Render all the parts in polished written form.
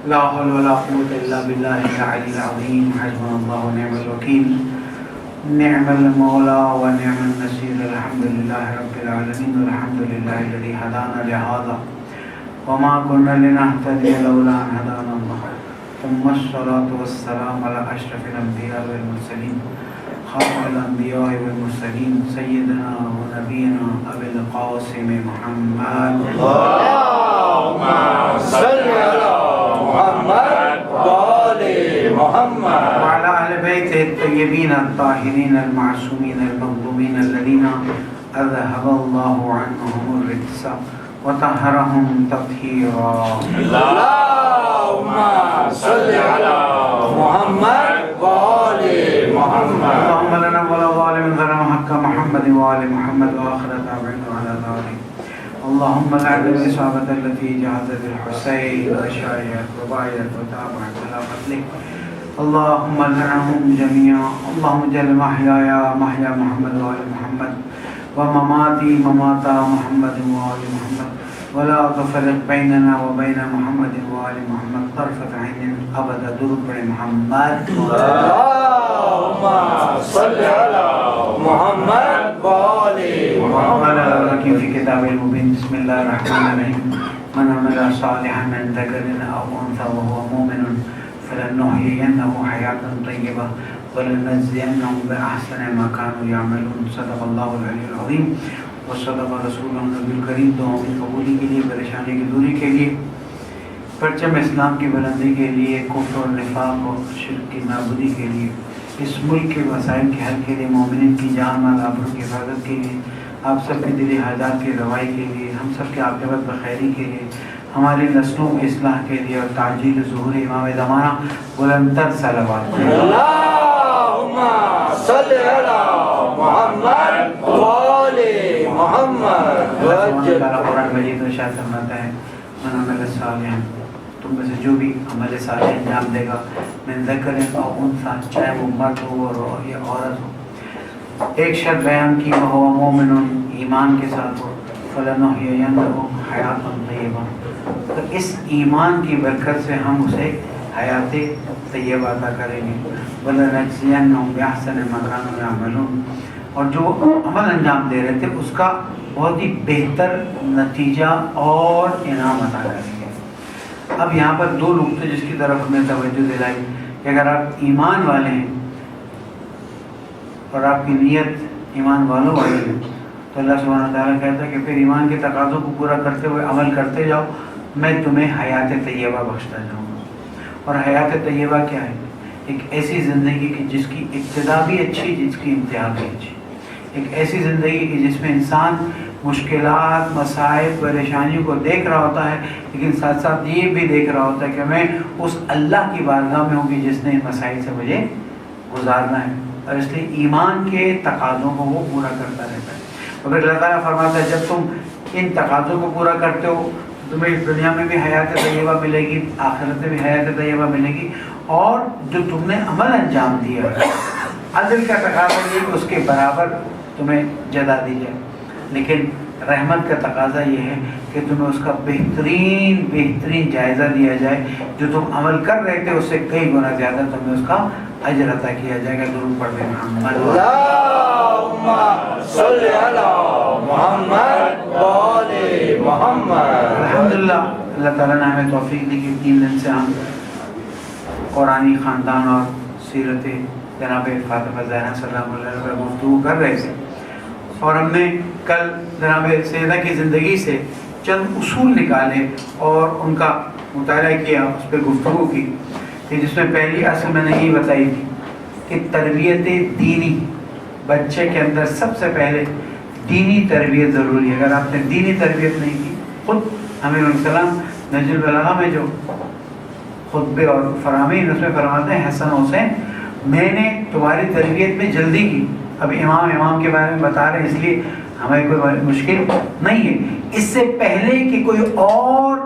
لا حول ولا قوة إلا بالله العلي العظيم. حسبنا الله ونعم الوكيل. نعم المولى ونعم النصير. الحمد لله رب العالمين. والحمد لله الذي هدانا لهذا وما كنا لنهتدي لولا أن هدانا الله. ثم الصلاة والسلام على أشرف الأنبياء والمرسلين خاتم الأنبياء والمرسلين سيدنا ونبينا أبي القاسم محمد. اللهم صل على محمد وآل محمد وعلى أهل بيته الطيبين الطاهرين المعصومين المظلومين الذين أذهب الله عنهم الرجس وطهرهم تطهيرا. اللهم صل على محمد وآل محمد. اللهم لنا ولا ظالم ظلم حق محمد وآل محمد وآخر دعوانا على ذلك. اللهم لعن الإصابة التي جهزت الحسين وشايعت وبايعت وتابعت على قتله. اللهم لعنهم جميعا. اللهم جل محياي محيا محمد وآل محمد ومماتي ممات محمد وآل محمد ولا تفرق بيننا وبين محمد وآل محمد طرفة عين أبدا. درود پر محمد. اللهم صل على محمد وآل محمد. لكن في كتاب المبين. بسم الله الرحمن الرحيم. من عمل صالحا من ذكر أو أنثى وهو مؤمن فلنحيينه حياة طيبة ولنجزينهم بأحسن ما كانوا يعملون. صدق الله العلي العظيم وصدق رسوله النبی الکریم. دعاؤں کی قبولی کے لیے، پریشانی کی دوری کے لیے، پرچم اسلام کی بلندی کے لیے، کفر اور نفاق اور شرک کی نابودی کے لیے، اس ملک کے مسائل کے حل کے لیے، مومنین کی جان مال آبرو کی حفاظت کے لیے، آپ سب کی دلی حاجات کی روائی کے لیے، ہم سب کے عاقبت بخیری کے لیے، ہماری نسلوں کی اصلاح کے لیے اور تعجیل ظہور امام زمانہ بلندتر صلوات. اللهم صل على محمد وآل محمد. قرآن مجید میں ارشاد فرماتا ہے من عمل صالحا، تم میں سے جو بھی عمل صالح انجام دے گا، من ذکر او انثی، چاہے وہ مرد ہو یا عورت ہو، ایک شرط بیان کی وہ مومن، ایمان کے ساتھ ہو، فلنحیینہ حیاۃ طیبہ، تو اس ایمان کی برکت سے ہم اسے حیات طیبہ عطا کریں گے. ولنجزینہم بأحسن ما كانوا يعملون، اور جو عمل انجام دے رہے تھے اس کا بہت ہی بہتر نتیجہ اور انعام عطا کریں گے. اب یہاں پر دو نقطے جس کی طرف ہمیں توجہ دلائی کہ اگر آپ ایمان والے ہیں اور آپ کی نیت ایمان والوں والی ہے تو اللہ سبحانہ وتعالیٰ کہتا ہے کہ پھر ایمان کے تقاضوں کو پورا کرتے ہوئے عمل کرتے جاؤ، میں تمہیں حیات طیبہ بخشتا جاؤں گا. اور حیات طیبہ کیا ہے؟ ایک ایسی زندگی کی جس کی ابتدا بھی اچھی، جس کی انتہا بھی اچھی. ایک ایسی زندگی کی جس میں انسان مشکلات، مصائب، پریشانیوں کو دیکھ رہا ہوتا ہے، لیکن ساتھ ساتھ یہ بھی دیکھ رہا ہوتا ہے کہ میں اس اللہ کی بارگاہ میں ہوں گی جس نے ان مسائل سے مجھے گزارنا ہے، اور اس لیے ایمان کے تقاضوں کو وہ پورا کرتا رہتا ہے. اور پھر اللہ تعالیٰ فرماتا ہے جب تم ان تقاضوں کو پورا کرتے ہو تمہیں اس دنیا میں بھی حیات طیبہ ملے گی، آخرت میں بھی حیات طیبہ ملے گی، اور جو تم نے عمل انجام دیا عدل کا تقاضا یہ کہ اس کے برابر تمہیں جزا دی جائے، لیکن رحمت کا تقاضا یہ ہے کہ تمہیں اس کا بہترین جائزہ دیا جائے. جو تم عمل کر رہے تھے اس سے کئی گنا زیادہ تمہیں اس کا اجر عطا کیا جائے گا. درود پڑھ دیں محمد. اللهم صل على محمد وآل محمد. الحمدللہ اللہ تعالیٰ نے ہمیں توفیق دی کہ 3 دن سے ہم قرآنی خاندان اور سیرت جناب فاطمہ زہرا سلام اللہ علیہ پر گفتگو کر رہے تھے، اور ہم نے کل جناب سیدہ کی زندگی سے چند اصول نکالے اور ان کا مطالعہ کیا، اس پہ گفتگو کی، کہ جس میں پہلی اصل میں نے یہ بتائی تھی کہ تربیت دینی، بچے کے اندر سب سے پہلے دینی تربیت ضروری ہے. اگر آپ نے دینی تربیت نہیں کی، خود امیر السلام نہج البلاغہ میں جو خطبے اور فرامین اس میں فرماتے ہیں حسن حسین میں نے تمہاری تربیت میں جلدی کی. اب امام کے بارے میں بتا رہے ہیں اس لیے ہمیں کوئی مشکل نہیں ہے. اس سے پہلے کہ کوئی اور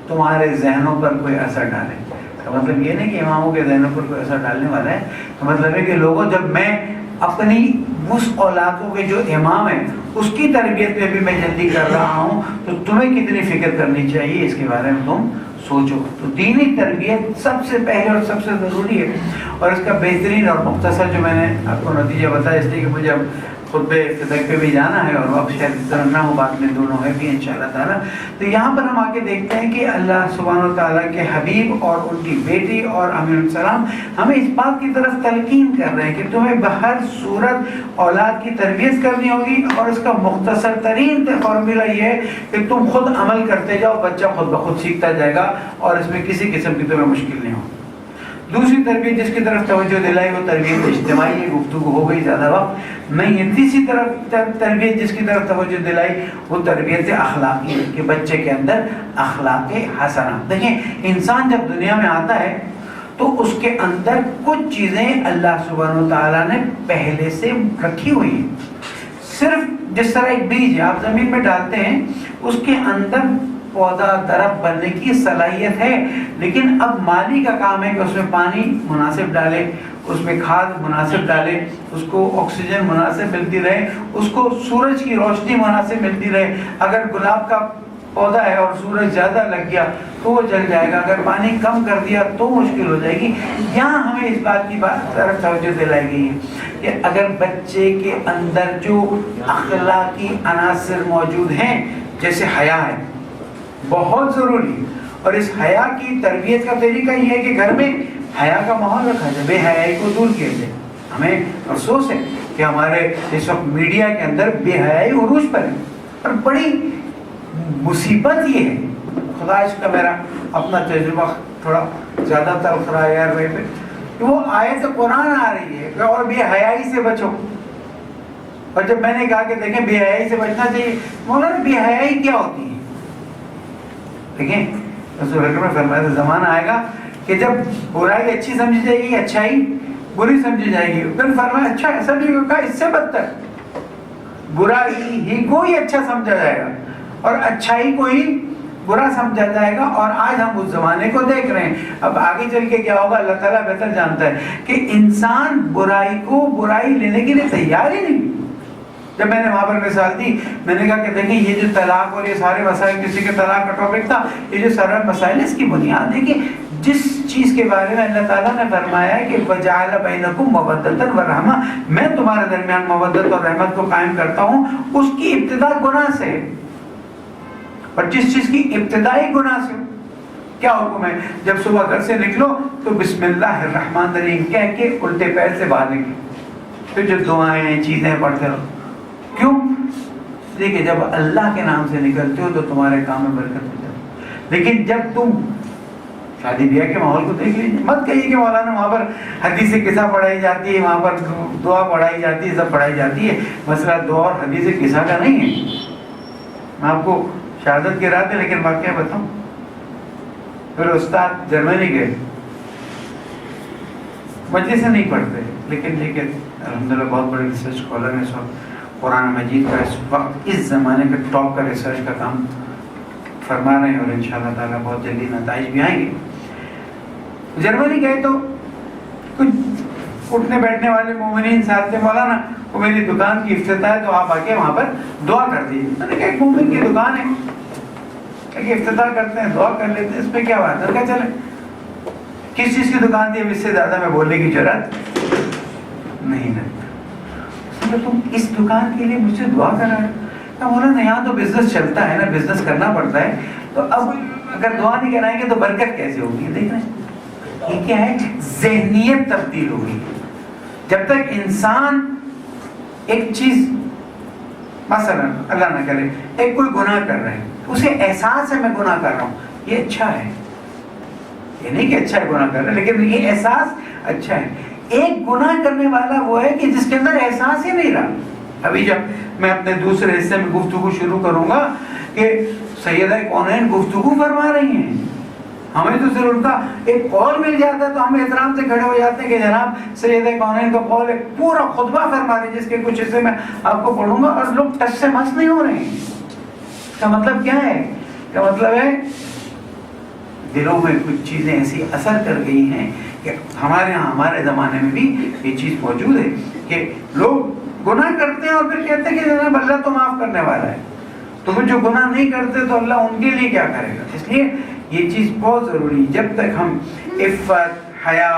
تمہارے ذہنوں پر کوئی اثر ڈالے، کا مطلب یہ نہیں کہ اماموں کے ذہنوں پر کوئی اثر ڈالنے والا ہے، تو مطلب ہے کہ لوگوں جب میں اپنی اس اولادوں کے جو امام ہیں اس کی تربیت میں بھی میں جلدی کر رہا ہوں تو تمہیں کتنی فکر کرنی چاہیے اس کے بارے میں تم سوچو. تو دینی تربیت سب سے پہلے اور سب سے ضروری ہے. اور اس کا بہترین اور مختصر جو میں نے آپ کو نتیجہ بتایا، اس لیے کہ مجھے اب خطبے افتتاح پہ بھی جانا ہے اور وقت شاید اتنا نہ ہو، بعد میں دونوں ہے بھی انشاءاللہ تعالیٰ. تو یہاں پر ہم آگے دیکھتے ہیں کہ اللہ سبحانہ و تعالیٰ کے حبیب اور ان کی بیٹی اور امین السلام ہمیں اس بات کی طرف تلقین کر رہے ہیں کہ تمہیں بہر صورت اولاد کی تربیت کرنی ہوگی، اور اس کا مختصر ترین فارمولہ یہ ہے کہ تم خود عمل کرتے جاؤ، بچہ خود بخود سیکھتا جائے گا اور اس میں کسی قسم کی تمہیں مشکل نہیں ہو. دوسری تربیت جس کی طرف توجہ دلائی وہ تربیت اجتماعی ہے. گفتگو ہو گئی، زیادہ وقت نہیں ہے. تیسری تربیت جس کی طرف توجہ دلائی وہ تربیت اخلاقی ہے کہ بچے کے اندر اخلاق حسنہ. دیکھیں انسان جب دنیا میں آتا ہے تو اس کے اندر کچھ چیزیں اللہ سبحانہ و تعالیٰ نے پہلے سے رکھی ہوئی ہیں. صرف جس طرح ایک بیج ہے آپ زمین میں ڈالتے ہیں، اس کے اندر پودا درخت بننے کی صلاحیت ہے، لیکن اب مالی کا کام ہے کہ اس میں پانی مناسب ڈالے، اس میں کھاد مناسب ڈالے، اس کو آکسیجن مناسب ملتی رہے، اس کو سورج کی روشنی مناسب ملتی رہے. اگر گلاب کا پودا ہے اور سورج زیادہ لگ گیا تو وہ جل جائے گا، اگر پانی کم کر دیا تو مشکل ہو جائے گی. یہاں ہمیں اس بات کی طرف توجہ دلائی گئی ہے کہ اگر بچے کے اندر جو اخلاقی عناصر موجود ہیں، جیسے حیا ہے بہت ضروری ہے، اور اس حیا کی تربیت کا طریقہ یہ ہے کہ گھر میں حیا کا ماحول رکھا جائے، بے حیائی کو دور کیا جائے. ہمیں افسوس ہے کہ ہمارے اس وقت میڈیا کے اندر بے حیائی عروج پر ہے، اور بڑی مصیبت یہ ہے. خدا اس کا میرا اپنا تجربہ تھوڑا زیادہ تلخ رہا ہے یار بھائی پہ، کہ وہ آیت قرآن آ رہی ہے اور بے حیائی سے بچو. اور جب میں نے کہا کہ دیکھیں بے حیائی سے بچنا چاہیے، مولانا بے حیائی کیا ہوتی ہے؟ دیکھیں رسول اکرم نے فرمایا زمانہ آئے گا کہ جب برائی اچھی سمجھی جائے گی، اچھائی بری سمجھی جائے گی. پھر فرمایا اچھا ایسا نہیں ہوگا، اس سے بدتر برائی ہی کو ہی اچھا سمجھا جائے گا اور اچھائی کو ہی برا سمجھا جائے گا. اور آج ہم اس زمانے کو دیکھ رہے ہیں. اب آگے چل کے کیا ہوگا اللہ تعالیٰ بہتر جانتا ہے کہ انسان برائی کو برائی لینے کے لیے تیار ہی نہیں. جب میں نے وہاں پر مثال دی، میں نے کہا کہ دیکھیں یہ جو طلاق اور یہ سارے مسائل، کسی کے طلاق کا ٹاپک تھا، یہ جو سارے مسائل اس کی بنیاد ہے کہ جس چیز کے بارے میں اللہ تعالیٰ نے فرمایا ہے کہ وَجَعَلَ بَيْنَكُمْ مَوَدَّةً وَرَحْمَةً، میں تمہارے درمیان مودت اور رحمت کو قائم کرتا ہوں، اس کی ابتدا گناہ سے. اور جس چیز کی ابتدائی گناہ سے کیا حکم ہے؟ جب صبح گھر سے نکلو تو بسم اللہ الرحمن الرحیم کہہ کے الٹے پیر سے باہر نکلو. پھر جو دعائیں چیزیں پڑھتے رہو. کیوں؟ دیکھیں جب اللہ کے نام سے نکلتے ہو تو تمہارے کام میں برکت ہو جاتی. لیکن جب تم شادی بیاہ کے ماحول کو دیکھ لیجیے، مت کہیے کہ مولانا وہاں پر حدیث قصہ پڑھائی جاتی ہے، وہاں پر دعا پڑھائی جاتی ہے، سب پڑھائی جاتی ہے. مسئلہ دعا اور حدیث قصہ کا نہیں ہے. میں آپ کو شہادت کے رات ہے لیکن واقعہ بتاؤں. پھر استاد جرمنی گئے، مجلس سے نہیں پڑھتے لیکن الحمدللہ بہت بڑے ریسرچ اسکالر ہیں. اس وقت قرآن مجید کا اس وقت اس زمانے کا ٹاپ کا ریسرچ کا کام فرما رہے ہیں اور انشاءاللہ تعالیٰ بہت جلدی نتائج بھی آئیں گے. جرمنی گئے تو کچھ اٹھنے بیٹھنے والے مومنین ساتھ تھے. مولانا وہ میری دکان کی افتتاح ہے تو آپ آ کے وہاں پر دعا کر دیجیے. میں نے کہا ایک مومن کی دکان ہے کہ افتتاح کرتے ہیں دعا کر لیتے ہیں، اس پہ کیا بات ہے؟ کیا چلے کس چیز کی دکان تھی؟ اب اس سے زیادہ میں بولنے کی ضرورت نہیں ہے. تم اس دکان کے لیے مجھ سے دعا کر رہے ہیں؟ مولانا یہاں تو بزنس چلتا ہے نا، بزنس کرنا پڑتا ہے، تو اب اگر دعا نہیں کرائیں گے تو برکت کیسے ہوگی؟ دیکھ رہے ہیں یہ کیا ہے؟ ذہنیت تبدیل ہوگی. جب تک انسان ایک چیز مثلا اللہ نہ کرے ایک کوئی گناہ کر رہے ہیں، اسے احساس ہے میں گناہ کر رہا ہوں، یہ اچھا ہے، یہ نہیں کہ اچھا ہے گناہ کر رہا ہے لیکن یہ احساس اچھا ہے. ایک گناہ کرنے والا وہ ہے کہ جس کے اندر احساس ہی نہیں رہا. ابھی جب میں اپنے دوسرے حصے میں گفتگو شروع کروں گا کہ سیدہ کونین گفتگو فرما رہی ہیں، ہمیں تو صرف ان کا ایک قول مل جاتا ہے تو ہم احترام سے کھڑے ہو جاتے ہیں کہ جناب سیدہ کونین کا قول ایک پورا خطبہ فرما رہی ہے جس کے کچھ حصے میں آپ کو پڑھوں گا، اور لوگ ٹچ سے مس نہیں ہو رہے ہیں. اس کا مطلب کیا ہے؟ کا مطلب ہے دلوں میں کچھ چیزیں ایسی اثر کر گئی ہیں کہ ہمارے ہاں ہمارے زمانے میں بھی یہ چیز موجود ہے کہ لوگ گناہ کرتے ہیں اور پھر کہتے ہیں کہ جناب اللہ تو معاف کرنے والا ہے. تو پھر جو گناہ نہیں کرتے تو اللہ ان کے لیے کیا کرے گا؟ اس لیے یہ چیز بہت ضروری ہے. جب تک ہم عفت، حیا،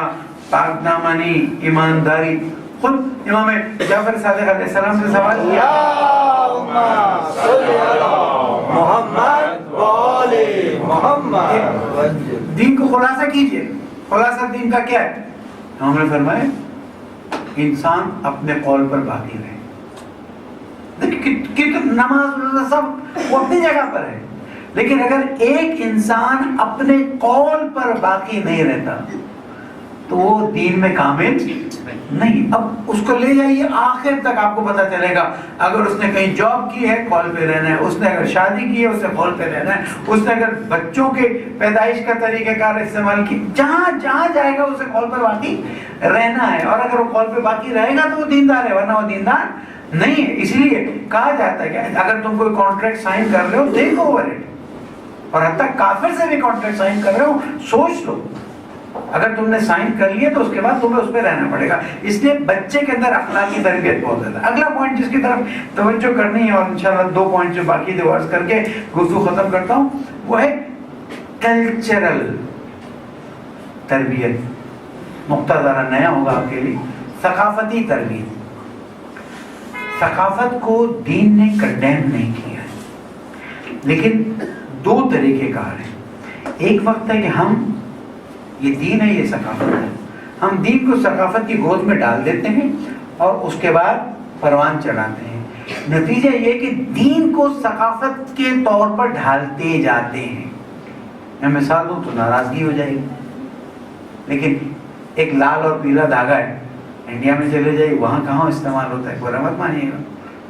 پاک دامنی، ایمانداری، خود امام جعفر صادق علیہ السلام سے سوال کیا اللہم صلی علی محمد و آل محمد. دین کو خلاصہ کیجئے. خلاصہ دین کا کیا ہے؟ ہم نے فرمایا انسان اپنے قول پر باقی رہے. نماز روزہ سب وہ اپنی جگہ پر ہے، لیکن اگر ایک انسان اپنے قول پر باقی نہیں رہتا تو وہ دین میں کامل نہیں. اب اس کو لے جائیے آخر تک، آپ کو پتہ چلے گا. اگر اس نے کہیں جاب کی ہے قول پہ رہنا ہے، اس نے اگر شادی کی ہے اسے قول پہ رہنا ہے، اس نے اگر بچوں کے پیدائش کا طریقہ کار استعمال کی، جہاں جہاں جائے گا اسے قول پر باقی رہنا ہے. اور اگر وہ قول پہ باقی رہے گا تو وہ دیندار ہے، ورنہ وہ دیندار نہیں ہے. اس لیے کہا جاتا ہے کہ اگر تم کوئی کانٹریکٹ سائن کر رہے ہو دیکھو اوور اٹ. اور حتیٰ کافر سے بھی کانٹریکٹ سائن کر رہے ہو سوچ لو. اگر تم نے سائن کر لیا تو اس کے بعد تمہیں اس پہ رہنا پڑے گا. اس لیے بچے کے اندر اخلاقی تربیت بہت زیادہ. اگلا پوائنٹ جس کی طرف توجہ کرنی ہے، اور انشاءاللہ 2 پوائنٹ جو باقی تھے عرض کر کے گفتگو ختم کرتا ہوں، وہ ہے کلچرل تربیت. نقطہ ذرا نیا ہوگا آپ کے لیے، ثقافتی تربیت. ثقافت کو دین نے کنڈیم نہیں کیا ہے، لیکن 2 طریقے کار ہیں. ایک وقت ہے کہ ہم یہ دین ہے، یہ ثقافت ہے، ہم دین کو ثقافت کی گود میں ڈال دیتے ہیں اور اس کے بعد پروان چڑھاتے ہیں. نتیجہ یہ کہ دین کو ثقافت کے طور پر ڈھالتے جاتے ہیں. میں مثال دوں تو ناراضگی ہو جائے گی، لیکن ایک لال اور پیلا دھاگا ہے، انڈیا میں چلے جائے وہاں کہاں استعمال ہوتا ہے، برا مت مانیے گا.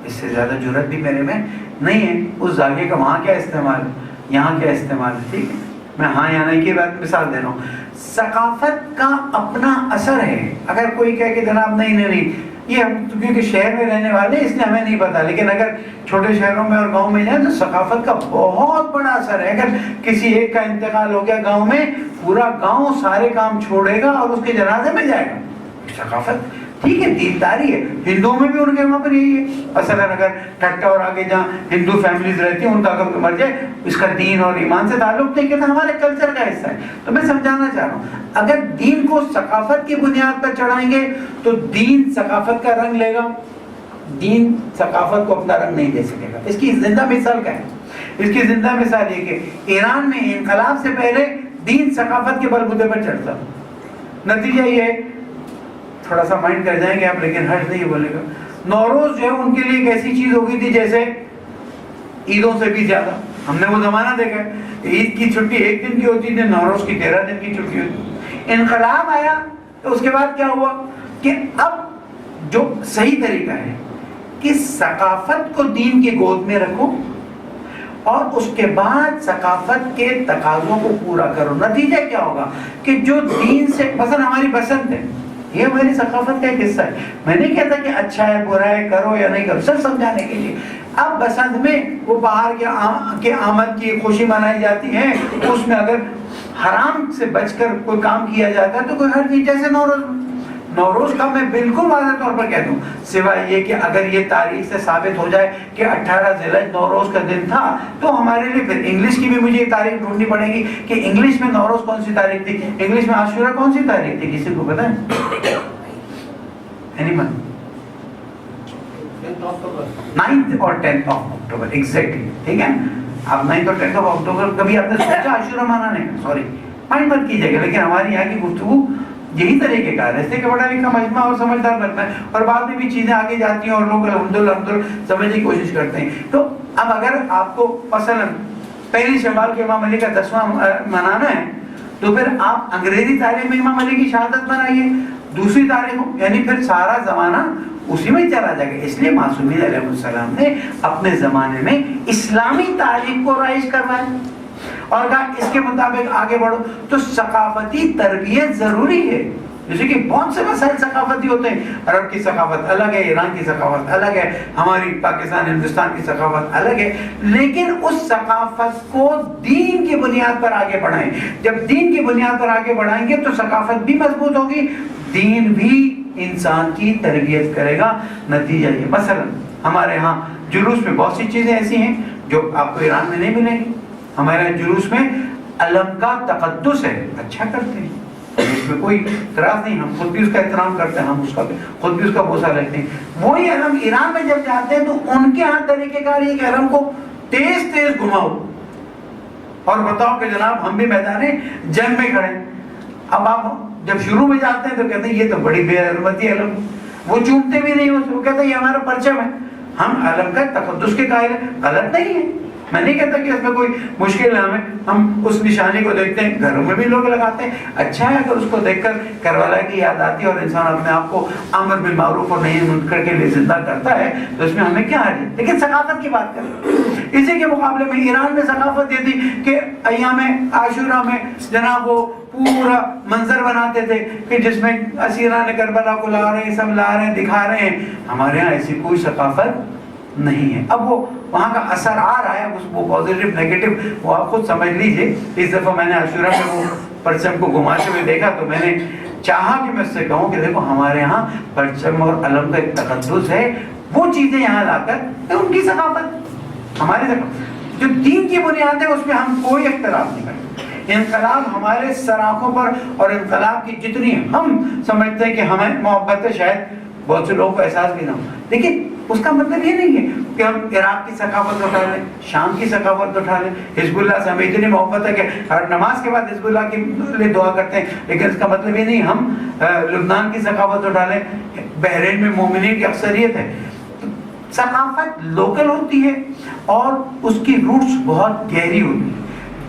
اس سے زیادہ جرات بھی میرے میں نہیں ہے. اس دھاگے کا وہاں کیا استعمال ہے، یہاں کیا استعمال ہے. ٹھیک ہے، میں ہاں یا نہیں کی بات مثال دے رہا ہوں. ثقافت کا اپنا اثر ہے. اگر کوئی کہے کہ جناب نہیں یہ ہم کیونکہ شہر میں رہنے والے اس لیے ہمیں نہیں پتا، لیکن اگر چھوٹے شہروں میں اور گاؤں میں جائیں تو ثقافت کا بہت بڑا اثر ہے. اگر کسی ایک کا انتقال ہو گیا گاؤں میں، پورا گاؤں سارے کام چھوڑے گا اور اس کے جنازے میں جائے گا. ثقافت ٹھیک ہے، دینداری ہے. ہندوؤں میں بھی ان کے وہاں پر یہی ہے. مثلا اگر ٹھٹا اور آگے جہاں ہندو فیملیز رہتی ہیں ان کا اگر مر جائے، اس کا دین اور ایمان سے تعلق نہیں کہتا، ہمارے کلچر کا حصہ ہے. تو میں سمجھانا چاہ رہا ہوں، اگر دین کو ثقافت کی بنیاد پر چڑھائیں گے تو دین ثقافت کا رنگ لے گا، دین ثقافت کو اپنا رنگ نہیں دے سکے گا. اس کی زندہ مثال کیا ہے؟ اس کی زندہ مثال یہ کہ ایران میں انقلاب سے پہلے دین ثقافت کے بلبوتے پر چڑھتا. نتیجہ یہ تھوڑا سا مائنڈ کر جائیں گے آپ، لیکن ہرٹ نہیں بولے گا. نوروز جو ہے ان کے لیے ایک ایسی چیز ہو گئی تھی جیسے عیدوں سے بھی زیادہ. ہم نے وہ زمانہ دیکھا ہے، عید کی چھٹی 1 دن کی ہوتی تھی، نوروز کی 13 دن کی چھٹی ہوتی. انقلاب آیا تو اس کے بعد کیا ہوا کہ اب جو صحیح طریقہ ہے کہ ثقافت کو دین کی گود میں رکھو اور اس کے بعد ثقافت کے تقاضوں کو پورا کرو. نتیجہ کیا ہوگا کہ جو دین سے مثلا ہماری بسنت ہے، یہ ہماری ثقافت کا ایک حصہ ہے. میں نہیں کہتا کہ اچھا ہے برا ہے کرو یا نہیں کرو، صرف سمجھانے کے لیے. اب بسنت میں وہ باہر کے آمد کی خوشی منائی جاتی ہے، اس میں اگر حرام سے بچ کر کوئی کام کیا جاتا ہے تو کوئی ہر چیز. جیسے نوروز کا میں بالکل واضح طور پر کہہ دوں، سوائے یہ کہ اگر یہ تاریخ سے ثابت ہو جائے کہ 18 ذی الحجہ نوروز کا دن تھا تو ہمارے لیے پھر انگلش کی بھی مجھے یہ تاریخ ڈھونڈنی پڑے گی کہ انگلش میں نوروز کون سی تاریخ تھی، انگلش میں عاشورہ کون سی تاریخ تھی. کسی کو پتہ ہے؟ اینیمن 9 اور 10 اکتوبر ایگزیکٹلی. ٹھیک ہے، اب 9 اور 10 اکتوبر کبھی آپ نے سوچا عاشورہ منانے کا؟ سوری مائنڈ مت کیجیے گا. لیکن ہماری یہاں کی گفتگو یہی طریقے کا ہے، اس لیے کہ بڑا لکھا مجمع اور سمجھدار لگتا ہے، اور بعد میں بھی چیزیں آگے جاتی ہیں اور لوگ الحمدللہ سمجھنے کی کوشش کرتے ہیں. تو اب اگر آپ کو مثلا 1 شوال کے امام علی کا 10واں منانا ہے تو پھر آپ انگریزی تاریخ میں امام علی کی شہادت منائیے، دوسری تاریخ، یعنی پھر سارا زمانہ اسی میں چلا جائے گا. اس لیے معصومین علیہ السلام نے اپنے زمانے میں اسلامی تاریخ کو رائج کروایا اور کہا اس کے مطابق آگے بڑھو. تو ثقافتی تربیت ضروری ہے. جیسے کہ بہت سے مسائل ثقافتی ہوتے ہیں، عرب کی ثقافت الگ ہے، ایران کی ثقافت الگ ہے، ہماری پاکستان ہندوستان کی ثقافت الگ ہے، لیکن اس ثقافت کو دین کی بنیاد پر آگے بڑھائیں. جب دین کی بنیاد پر آگے بڑھائیں گے تو ثقافت بھی مضبوط ہوگی، دین بھی انسان کی تربیت کرے گا. نتیجہ یہ مثلا ہمارے ہاں جلوس میں بہت سی چیزیں ایسی ہیں جو آپ کو ایران میں نہیں ملیں گی. ہمارے جلوس میں علم کا تقدس ہے، اچھا کرتے ہیں، اس میں کوئی اعتراض نہیں، ہم خود بھی اس کا احترام کرتے ہیں، ہم اس کا خود بھی اس کا بوسہ لیتے ہیں۔ وہی علم ایران میں جب جاتے ہیں تو ان کے ہاں طریقہ کار یہ کہ علم کو تیز تیز گھماؤ اور بتاؤ کہ جناب ہم بھی میدان جنگ میں کھڑے۔ اب آپ جب شروع میں جاتے ہیں تو کہتے ہیں یہ تو بڑی بے حرمتی ہے علم، وہ چومتے بھی نہیں، وہ کہتے ہیں یہ ہمارا پرچم ہے، ہم علم کا تقدس کے قائل ہیں۔ غلط نہیں ہے، میں نہیں کہتا کہ اس میں کوئی مشکل ہے، ہم اس نشانی کو دیکھتے ہیں، گھروں میں بھی لوگ لگاتے ہیں، اچھا ہے اگر اس کو دیکھ کر کربلا کی یاد آتی ہے اور انسان اپنے آپ کو امر بالمعروف اور نہی عن منکر کے لیے زندہ کرتا ہے تو اس میں ہمیں کیا حرج ہے۔ لیکن ثقافت کی بات کریں، اسی کے مقابلے میں ایران میں ثقافت یہ تھی کہ ایام عاشورہ میں جناب وہ پورا منظر بناتے تھے کہ جس میں اسیران کربلا کو لا رہے ہیں، سب لا رہے ہیں، دکھا رہے ہیں۔ ہمارے ہاں ایسی کوئی ثقافت نہیں ہے۔ اب وہ وہاں کا اثر آ رہا ہے، وہ پازیٹیو نیگیٹو وہ آپ خود سمجھ لیجئے۔ اس دفعہ میں نے عاشورہ میں وہ پرچم کو گھماتے ہوئے دیکھا تو میں نے چاہا کہ میں اس سے کہوں کہ دیکھو ہمارے ہاں پرچم اور علم کا ایک تقدس ہے، وہ چیزیں یہاں لا کر ان کی ثقافت، ہماری ثقافت جو دین کی بنیاد ہے اس میں ہم کوئی اختلاف نہیں کرتے۔ انقلاب ہمارے سراخوں پر اور انقلاب کی جتنی ہم سمجھتے ہیں کہ ہمیں محبت ہے، شاید بہت سے لوگوں کو احساس بھی نہ ہو، لیکن اس کا مطلب یہ نہیں ہے کہ ہم عراق کی ثقافت اٹھا لیں، شام کی ثقافت اٹھا لیں، حزب اللہ سے ہمیں اتنی محبت ہے کہ ہر نماز کے بعد حزب اللہ کے لیے دعا کرتے ہیں، لیکن اس کا مطلب یہ نہیں ہم لبنان کی ثقافت اٹھا لیں، بحرین میں مومنین کی اکثریت ہے۔ ثقافت لوکل ہوتی ہے اور اس کی روٹس بہت گہری ہوتی ہے۔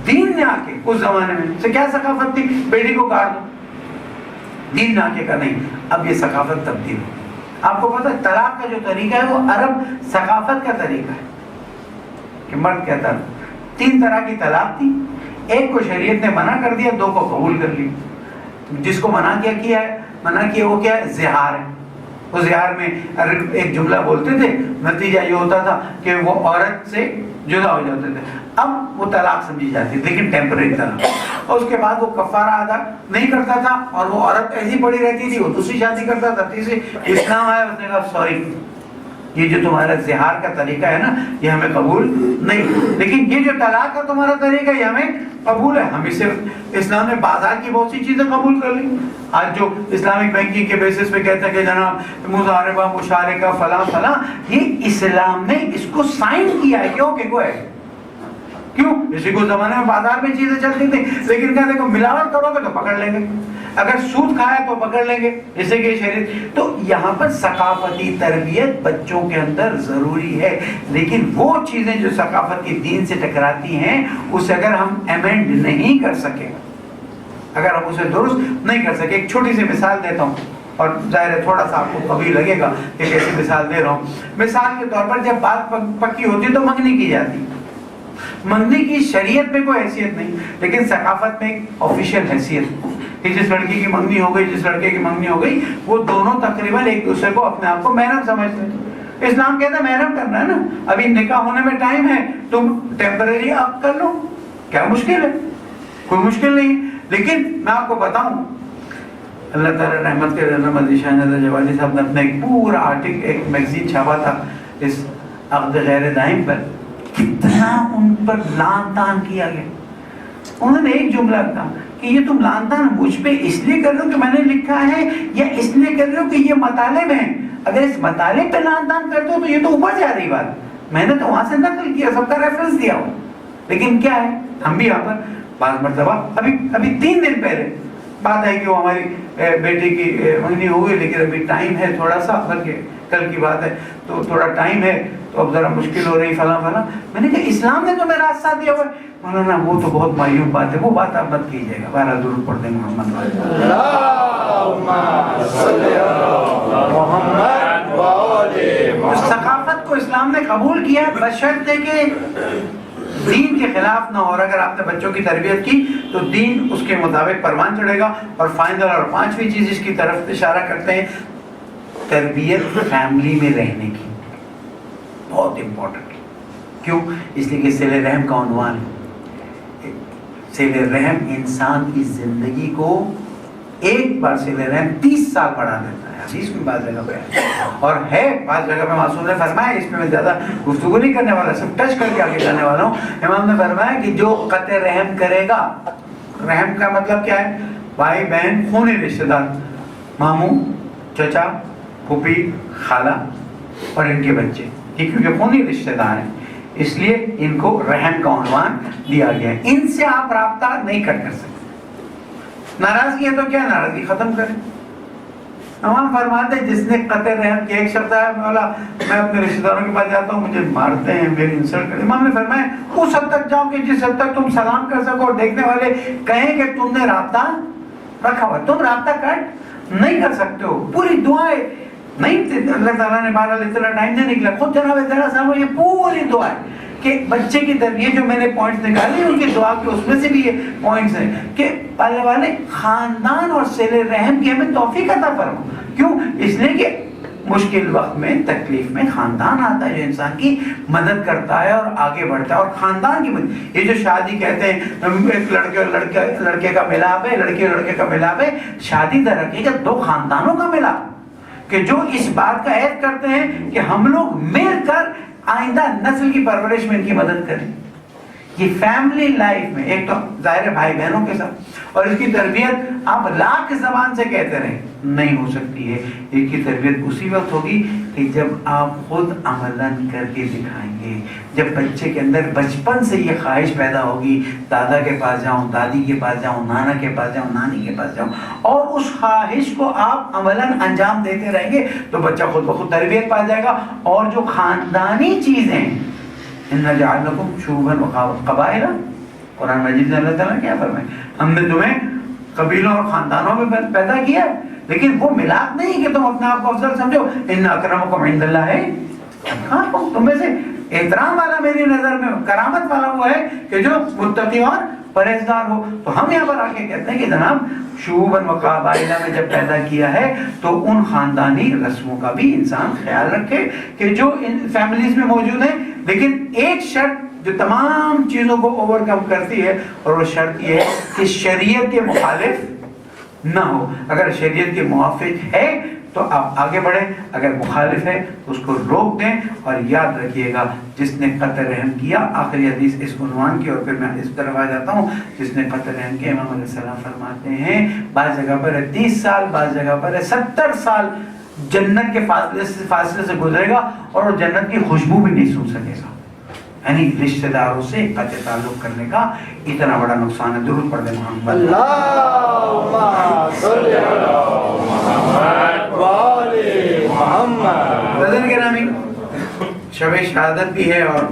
دین نے آ کے اس زمانے میں سے کیا ثقافت تھی، بیٹی کو کاٹ دو، دین نے آ کے کہا نہیں، اب یہ ثقافت تبدیل ہو۔ آپ کو پتہ ہے طلاق کا جو طریقہ ہے وہ عرب ثقافت کا طریقہ ہے کہ مرد کہتا ہے 3 طرح کی طلاق تھی، ایک کو شریعت نے منع کر دیا، 2 کو قبول کر لی۔ جس کو منع کیا ہے، منع کیا وہ کیا ہے، زہار ہے۔ وہ زہار میں ایک جملہ بولتے تھے، نتیجہ یہ ہوتا تھا کہ وہ عورت سے جدا ہو جاتے تھے، اب وہ طلاق سمجھی جاتی ہے، لیکن ٹیمپریری طلاق۔ اور اس کے بعد وہ کفارہ ادا نہیں کرتا تھا اور وہ عورت ایسی پڑی رہتی تھی، وہ دوسری شادی کرتا تھا، تیسری۔ اسلام آیا، اس نے کہا سوری، یہ جو تمہارا زہار کا طریقہ ہے نا یہ ہمیں قبول نہیں، لیکن یہ جو طلاق کا تمہارا طریقہ ہے یہ ہمیں قبول ہے۔ ہم اسے اسلام نے بازار کی بہت سی چیزیں قبول کر لی۔ آج جو اسلامک بینکنگ کے بیسس پہ کہتے ہیں کہ جناب مضاربہ، مشارکہ، فلاں فلاں، یہ اسلام نے اس کو سائن کیا ہے، کیوں کہ وہ ہے کیوں؟ اسی کو زمانے میں بازار میں چیزیں چلتی تھیں، لیکن کہتے ہیں ملاوٹ کرو گے تو پکڑ لیں گے، اگر سود کھایا تو پکڑ لیں گے، جیسے کہ شریعت۔ تو یہاں پر ثقافتی تربیت بچوں کے اندر ضروری ہے، لیکن وہ چیزیں جو ثقافتی دین سے ٹکراتی ہیں اسے اگر ہم امینڈ نہیں کر سکے، اگر ہم اسے درست نہیں کر سکے۔ ایک چھوٹی سی مثال دیتا ہوں، اور ظاہر ہے تھوڑا سا آپ کو کبھی لگے گا کہ کیسی مثال دے رہا ہوں۔ مثال کے طور پر جب بات پکی ہوتی تو منگنی کی جاتی، منگنی کی شریعت میں کوئی حیثیت نہیں، لیکن ثقافت میں ایک آفیشیل حیثیت کہ جس لڑکی کی منگنی ہو گئی، جس لڑکے کی منگنی ہو گئی، وہ دونوں تقریباً ایک دوسرے کو اپنے آپ کو محرم سمجھتے ہیں۔ اسلام کہتا ہے محرم کرنا ہے نا، ابھی نکاح ہونے میں ٹائم ہے، تم ٹیمپریری عقد کر لو، کیا مشکل ہے؟ کوئی مشکل نہیں۔ لیکن میں آپ کو بتاؤں، اللہ تعالیٰ رحمت کے رحمت شاہ جوالی صاحب نے اپنا ایک پورا آرٹیکل، ایک میگزین چھاپا تھا اس عقد غیر دائم پر، کتنا ان پر لان تان کیا گیا۔ انہوں نے ایک جملہ کہا کہ یہ تم لان تان مجھ پہ اس لیے کر رہے ہو کہ میں نے لکھا ہے، یا اس لیے کر رہے ہو کہ یہ مطالب ہیں؟ اگر اس مطالب پہ لان تان کرتے ہو تو یہ تو اوپر جا رہی بات، میں نے تو وہاں سے نقل کیا، سب کا ریفرنس دیا ہو، لیکن کیا ہے ہم بھی یہاں پر بعض مرتبہ ابھی 3 دن پہلے بات ہے کہ وہ ہماری بیٹی کی منگنی ہو گئی، لیکن ابھی ٹائم ہے تھوڑا سا، بلکہ کل کی بات ہے تو تھوڑا ٹائم ہے تو اب ذرا مشکل ہو رہی فلاں فلاں۔ میں نے کہا اسلام نے تو میرا راستہ دیا ہوا ہے۔ مولانا وہ تو بہت معیوب بات ہے، وہ بات آپ مت کیجیے گا۔ بہرحال درود پڑھ دیں محمد اس ثقافت کو اسلام نے قبول کیا بشرطے کہ دین کے خلاف نہ ہو، اور اگر آپ نے بچوں کی تربیت کی تو دین اس کے مطابق پروان چڑھے گا۔ اور فائنل اور 5ویں چیز اس کی طرف اشارہ کرتے ہیں، تربیت فیملی میں رہنے کی، بہت امپورٹنٹ۔ کیوں؟ اس لیے کہ صلہ رحم کا عنوان ہے۔ صلہ رحم انسان کی زندگی کو ایک بار سے لے رہے ہیں 30 سال بڑھا دیتا ہے، حدیث میں بعض جگہ پہ ہے اور ہے بعض جگہ پہ معصوم نے فرمایا، اس میں زیادہ گفتگو نہیں کرنے والا، صرف ٹچ کر کے آگے جانے والا ہوں. امام نے فرمایا کہ جو قطع رحم کرے گا، رحم کا مطلب کیا ہے؟ بھائی بہن خونی رشتہ دار، ماموں، چچا، پھوپھی، خالہ اور ان کے بچے، یہ کیونکہ خونی رشتہ دار ہیں اس لیے ان کو رحم کا عنوان دیا گیا ہے. ان سے آپ رابطہ نہیں کر سکتے. ناراضگی ہے تو کیا ناراضگی ختم کریں. امام فرماتے ہیں جس نے قطع رحم کیا، ایک شخص ہے مولا میں اپنے رشتہ داروں کے پاس جاتا ہوں، مجھے مارتے ہیں، میری انسلٹ کرتے. امام نے فرمایا اس حد تک جاؤ کہ جس حد تک تم سلام کر سکو اور دیکھنے والے کہیں کہ تم نے رابطہ رکھا ہوا. تم رابطہ کٹ نہیں کر سکتے ہو. پوری دعائیں نہیں، اللہ تعالیٰ نے بہرحال اتنا ٹائم نہیں نکلا، خود جناب ذرا صاحب یہ پوری دعا ہے کہ بچے کی تربیت جو میں نے پوائنٹس نکالے ان کی دعا کے اس میں سے بھی یہ پوائنٹس ہیں کہ پالنے والے خاندان اور صلہ رحم کی ہمیں توفیق عطا فرماؤ. کیوں؟ اس لیے کہ مشکل وقت میں، تکلیف میں خاندان آتا ہے جو انسان کی مدد کرتا ہے اور آگے بڑھتا ہے. اور خاندان کی مدد، یہ جو شادی کہتے ہیں ایک لڑکے اور لڑکے کا ملاپ ہے، لڑکے اور لڑکے کا ملاپ ہے، شادی در حقیقت دو خاندانوں کا ملاپ کہ جو اس بات کا عہد کرتے ہیں کہ ہم لوگ مل کر آئندہ نسل کی پرورش میں ان کی مدد کریں. یہ فیملی لائف میں ایک تو ظاہر ہے بھائی بہنوں کے ساتھ، اور اس کی تربیت آپ لاکھ زبان سے کہتے رہیں نہیں ہو سکتی ہے. اس کی تربیت اسی وقت ہوگی کہ جب آپ خود عملاً کر کے دکھائیں گے. جب بچے کے اندر بچپن سے یہ خواہش پیدا ہوگی دادا کے پاس جاؤں، دادی کے پاس جاؤں، نانا کے پاس جاؤں، نانی کے پاس جاؤں، اور اس خواہش کو آپ عملاً انجام دیتے رہیں گے تو بچہ خود بخود تربیت پا جائے گا. اور جو خاندانی چیزیں اِنَّا جَعَلْنَاكُمْ شُعُوبًا وَقَبَائِلَ، قرآن مجید میں اللہ تعالیٰ کیا فرمائے؟ ہم نے تمہیں قبیلوں اور خاندانوں میں پیدا کیا ہے، لیکن وہ ملاپ نہیں کہ تم اپنے آپ کو افضل سمجھو. اِنَّ أَكْرَمَكُمْ عِندَ اللَّهِ أَتْقَاكُمْ، تم میں سے احترام والا میری نظر میں، کرامت والا وہ ہے کہ جو متقی اور پرہیزگار ہو. تو ہم یہاں پر آ کے کہتے ہیں کہ جناب شعوباً وقبائل میں جب پیدا کیا ہے تو ان خاندانی رسموں کا بھی انسان خیال رکھے کہ جو ان فیملیز میں موجود ہیں. لیکن ایک شرط جو تمام چیزوں کو اوور کم کرتی ہے، اور وہ شرط یہ ہے کہ شریعت کے مخالف نہ ہو. اگر شریعت کے موافق ہے تو آپ آگے بڑھیں، اگر مخالف ہے تو اس کو روک دیں. اور یاد رکھیے گا جس نے قطع رحم کیا، آخری حدیث اس عنوان کی اور پھر میں اس طرف آ جاتا ہوں، جس نے قطع رحم کیا امام علیہ السلام فرماتے ہیں بعض جگہ پر ہے 30 سال، بعض جگہ پر ہے 70 سال جنت کے فاصلے سے گزرے گا اور وہ جنت کی خوشبو بھی نہیں سن سکے گا. یعنی رشتہ داروں سے قطع تعلق کرنے کا اتنا بڑا نقصان ہے. درود پڑھ دیں محمد اللہم صلی علی محمد و آل محمد. بزرگ گرامی، شب شہادت بھی ہے اور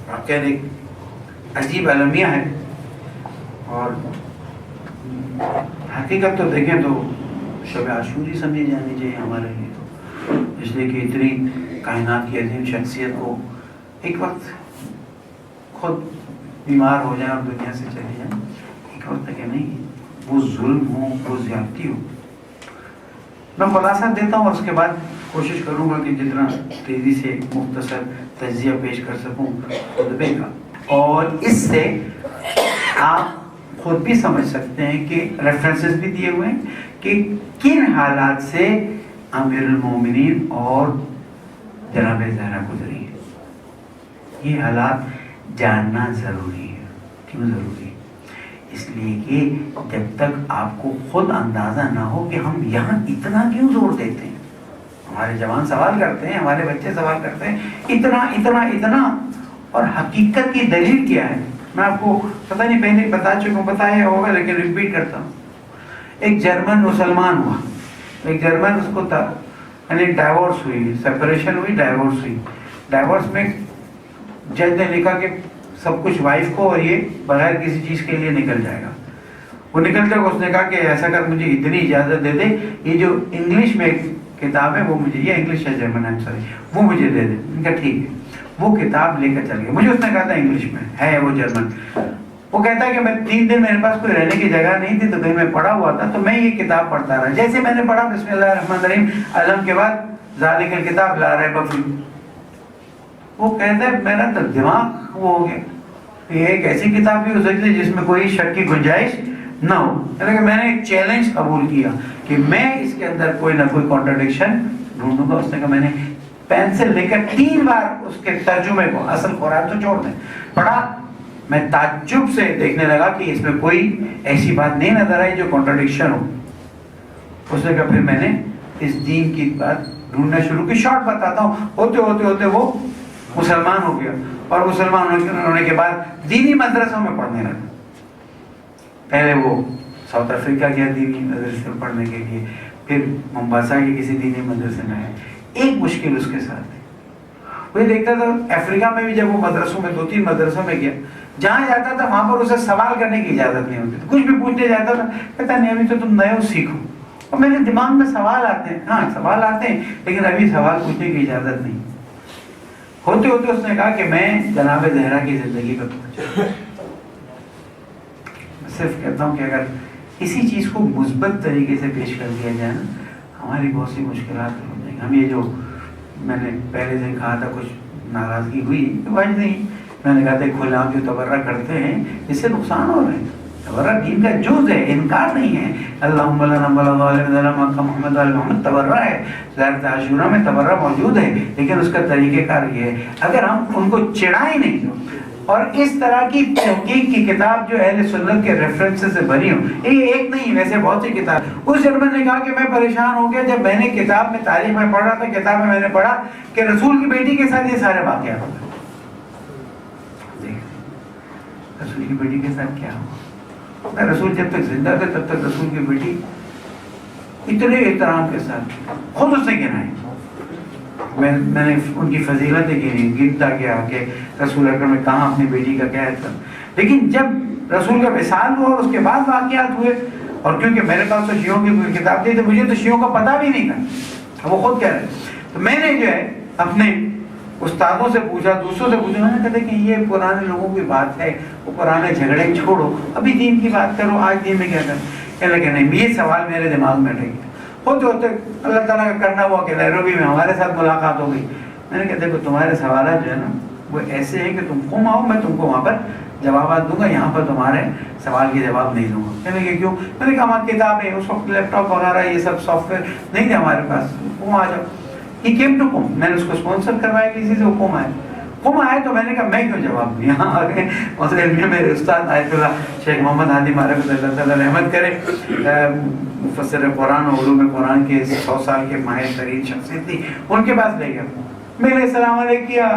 واقعہ ایک عجیب المیہ ہے. اور حقیقت تو دیکھیں تو شب عاشور ہی سمجھی جانی چاہیے ہمارے لیے، تو اس لیے کہ اتنی کائنات کی عظیم شخصیت کو ایک وقت خود بیمار ہو جائیں اور دنیا سے چلے جائیں، ایک وقت کہ نہیں وہ ظلم ہو، وہ زیادتی ہو. میں خلاصہ دیتا ہوں اور اس کے بعد کوشش کروں گا کہ جتنا تیزی سے مختصر تجزیہ پیش کر سکوں خطبے کا، اور اس سے آپ خود بھی سمجھ سکتے ہیں کہ ریفرنسز بھی دیے ہوئے ہیں کہ کن حالات سے امیر المومنین اور جناب زہرا گزری ہیں. یہ حالات جاننا ضروری ہے. کیوں ضروری ہے؟ اس لیے کہ جب تک آپ کو خود اندازہ نہ ہو کہ ہم یہاں اتنا کیوں زور دیتے ہیں. ہمارے جوان سوال کرتے ہیں، ہمارے بچے سوال کرتے ہیں اتنا اتنا اتنا، اور حقیقت کی دلیل کیا ہے؟ میں آپ کو پتہ نہیں پہلے بتا چکا ہوں، بتایا ہوگا لیکن ریپیٹ کرتا ہوں. ایک جرمن مسلمان ہوا، ایک جرمن اس کو یعنی ڈائیورس ہوئی، سپریشن ہوئی، ڈائیورس ہوئی. ڈائیورس میں جج نے لکھا کہ سب کچھ وائف کو اور یہ بغیر کسی چیز کے لیے نکل جائے گا. وہ نکل کر اس نے کہا کہ ایسا کر مجھے اتنی اجازت دے دے، یہ جو انگلش میں کتاب ہے وہ مجھے، یہ انگلش ہے جرمن ہے سوری، وہ مجھے دے دے. ان کا ٹھیک ہے. وہ کتاب لے کر چل گیا. مجھے اس نے کہا تھا انگلش میں ہے، وہ جرمن. وہ کہتا ہے کہ میں 3 دن میرے پاس کوئی رہنے کی جگہ نہیں تھی تو کہیں میں پڑھا ہوا تھا تو میں یہ کتاب پڑھتا رہا. جیسے میں نے پڑھا بسم اللہ الرحمن الرحیم علم کے بعد ذالک الکتاب لا ریب فیہ، وہ کہتا ہے میرا تو دماغ وہ ہو گیا. یہ ایک ایسی کتاب بھی ہو سکتی ہے جس میں کوئی شک کی گنجائش نہ ہو. یعنی میں نے ایک چیلنج قبول کیا کہ میں اس کے اندر کوئی نہ کوئی کانٹرڈکشن ڈھونڈوں گا. اس نے کہا میں نے پینسل لے کر 3 بار اس کے ترجمے کو، اصل قرآن تو چھوڑ دیں، پڑھا. میں تعجب سے دیکھنے لگا کہ اس میں کوئی ایسی بات نہیں نظر آئی جو کانٹرڈکشن ہو. اس نے کہا پھر میں نے اس دین کی بات ڈھونڈنا شروع کی. شارٹ بتاتا ہوں، ہوتے وہ مسلمان ہو گیا، اور مسلمان ہونے کے بعد دینی مدرسوں میں پڑھنے لگا. پہلے وہ ساؤتھ افریقہ گیا دینی مدرسے میں پڑھنے کے لیے، پھر ممباسا کے کسی دینی مدرسے میں آیا. ایک مشکل اس کے ساتھ تھی، وہ دیکھتا تھا افریقہ میں بھی جب وہ مدرسوں میں 2-3 مدرسوں میں گیا، جہاں جاتا تھا وہاں پر اسے سوال کرنے کی اجازت نہیں ہوتی تھی. کچھ بھی پوچھنے جاتا تھا کہتا نہیں ابھی تو تم نئے ہو، سیکھو. اور میرے دماغ میں سوال آتے ہیں، ہاں سوال آتے ہیں لیکن ابھی سوال پوچھنے کی اجازت نہیں. ہوتے اس نے کہا کہ میں جناب زہرا کی زندگی پہ پہنچا. صرف کہتا ہوں کہ اگر اسی چیز کو مثبت طریقے سے پیش کر دیا جائے نا، ہماری بہت سی مشکلات ہو جائیں گی. ہم یہ جو میں نے پہلے دن کہا تھا کچھ ناراضگی ہوئی، وجہ نہیں. میں نے کہا تھا کھلا جو تبرہ کرتے ہیں اس سے نقصان ہو رہے ہیں. تبرہ دین کا جز ہے، انکار نہیں ہے. اللہم محمد محمد تبرہ ہے. زیارت عاشورہ میں تبرہ موجود ہے، لیکن اس کا طریقہ کار یہ ہے اگر ہم ان کو چڑھائیں نہیں اور اس طرح کی تحقیق کی کتاب جو اہل سنت کے ریفرنسز سے بنی ہو. یہ ایک نہیں، ویسے بہت سی کتاب. اس جنرل نے کہا کہ میں پریشان ہو گیا جب میں نے کتاب میں تاریخ میں پڑھ رہا تھا، کتاب میں میں نے پڑھا کہ رسول کی بیٹی کے ساتھ یہ سارے واقعات ہوئے. رسول کی بیٹی کے ساتھ کیا ہوا؟ رسول جب تک زندہ تھے تب تک رسول کی بیٹی اتنے احترام کے ساتھ خود اس نے گنائی. میں نے ان کی فضیلتیں گنی، گنتا گیا کہ رسول اکرم نے کہاں اپنی بیٹی کا کیا ہے. لیکن جب رسول کا وصال ہوا اور اس کے بعد واقعات ہوئے، اور کیونکہ میرے پاس تو شیعوں کی کوئی کتاب نہیں تھی، مجھے تو شیعوں کا پتہ بھی نہیں تھا، وہ خود کہہ رہے. تو میں نے جو ہے اپنے استادوں سے پوچھا، دوسروں سے پوچھا. میں نے کہا کہ یہ پرانے لوگوں کی بات ہے، وہ پرانے جھگڑے چھوڑو، ابھی دین کی بات کرو، آج دین میں کیا کریں. کہنے لگے نہیں، یہ سوال میرے دماغ میں رہ گیا. ہوتے اللہ تعالیٰ کا کرنا ہوا کہ نیروبی میں ہمارے ساتھ ملاقات ہو گئی. میں نے کہا دیکھو تمہارے سوالات جو ہے نا وہ ایسے ہیں کہ تم قوم آؤ، میں تم کو وہاں پر جوابات دوں گا، یہاں پر تمہارے سوال کے جواب نہیں دوں گا. کہنے لگے کیوں؟ میں نے کہا ہماری کتابیں، اس وقت لیپ ٹاپ وغیرہ یہ سب سافٹ ویئر نہیں تھے ہمارے پاس، قوم آ جاؤ. He came to قوم. میں نے اس کو اسپانسر کروایا کسی سے، وہ قوم آئے تو میں نے کہا میں کیوں جواب دوں. یہاں آگے میرے استاد آیت اللہ شیخ محمد ہادی مارک اللہ تعالیٰ رحمت کرے، مفسر قرآن و علوم قرآن کے 100 سال کے ماہر ترین شخصیت تھی، ان کے پاس لے گیا. میں نے السلام علیکم کیا،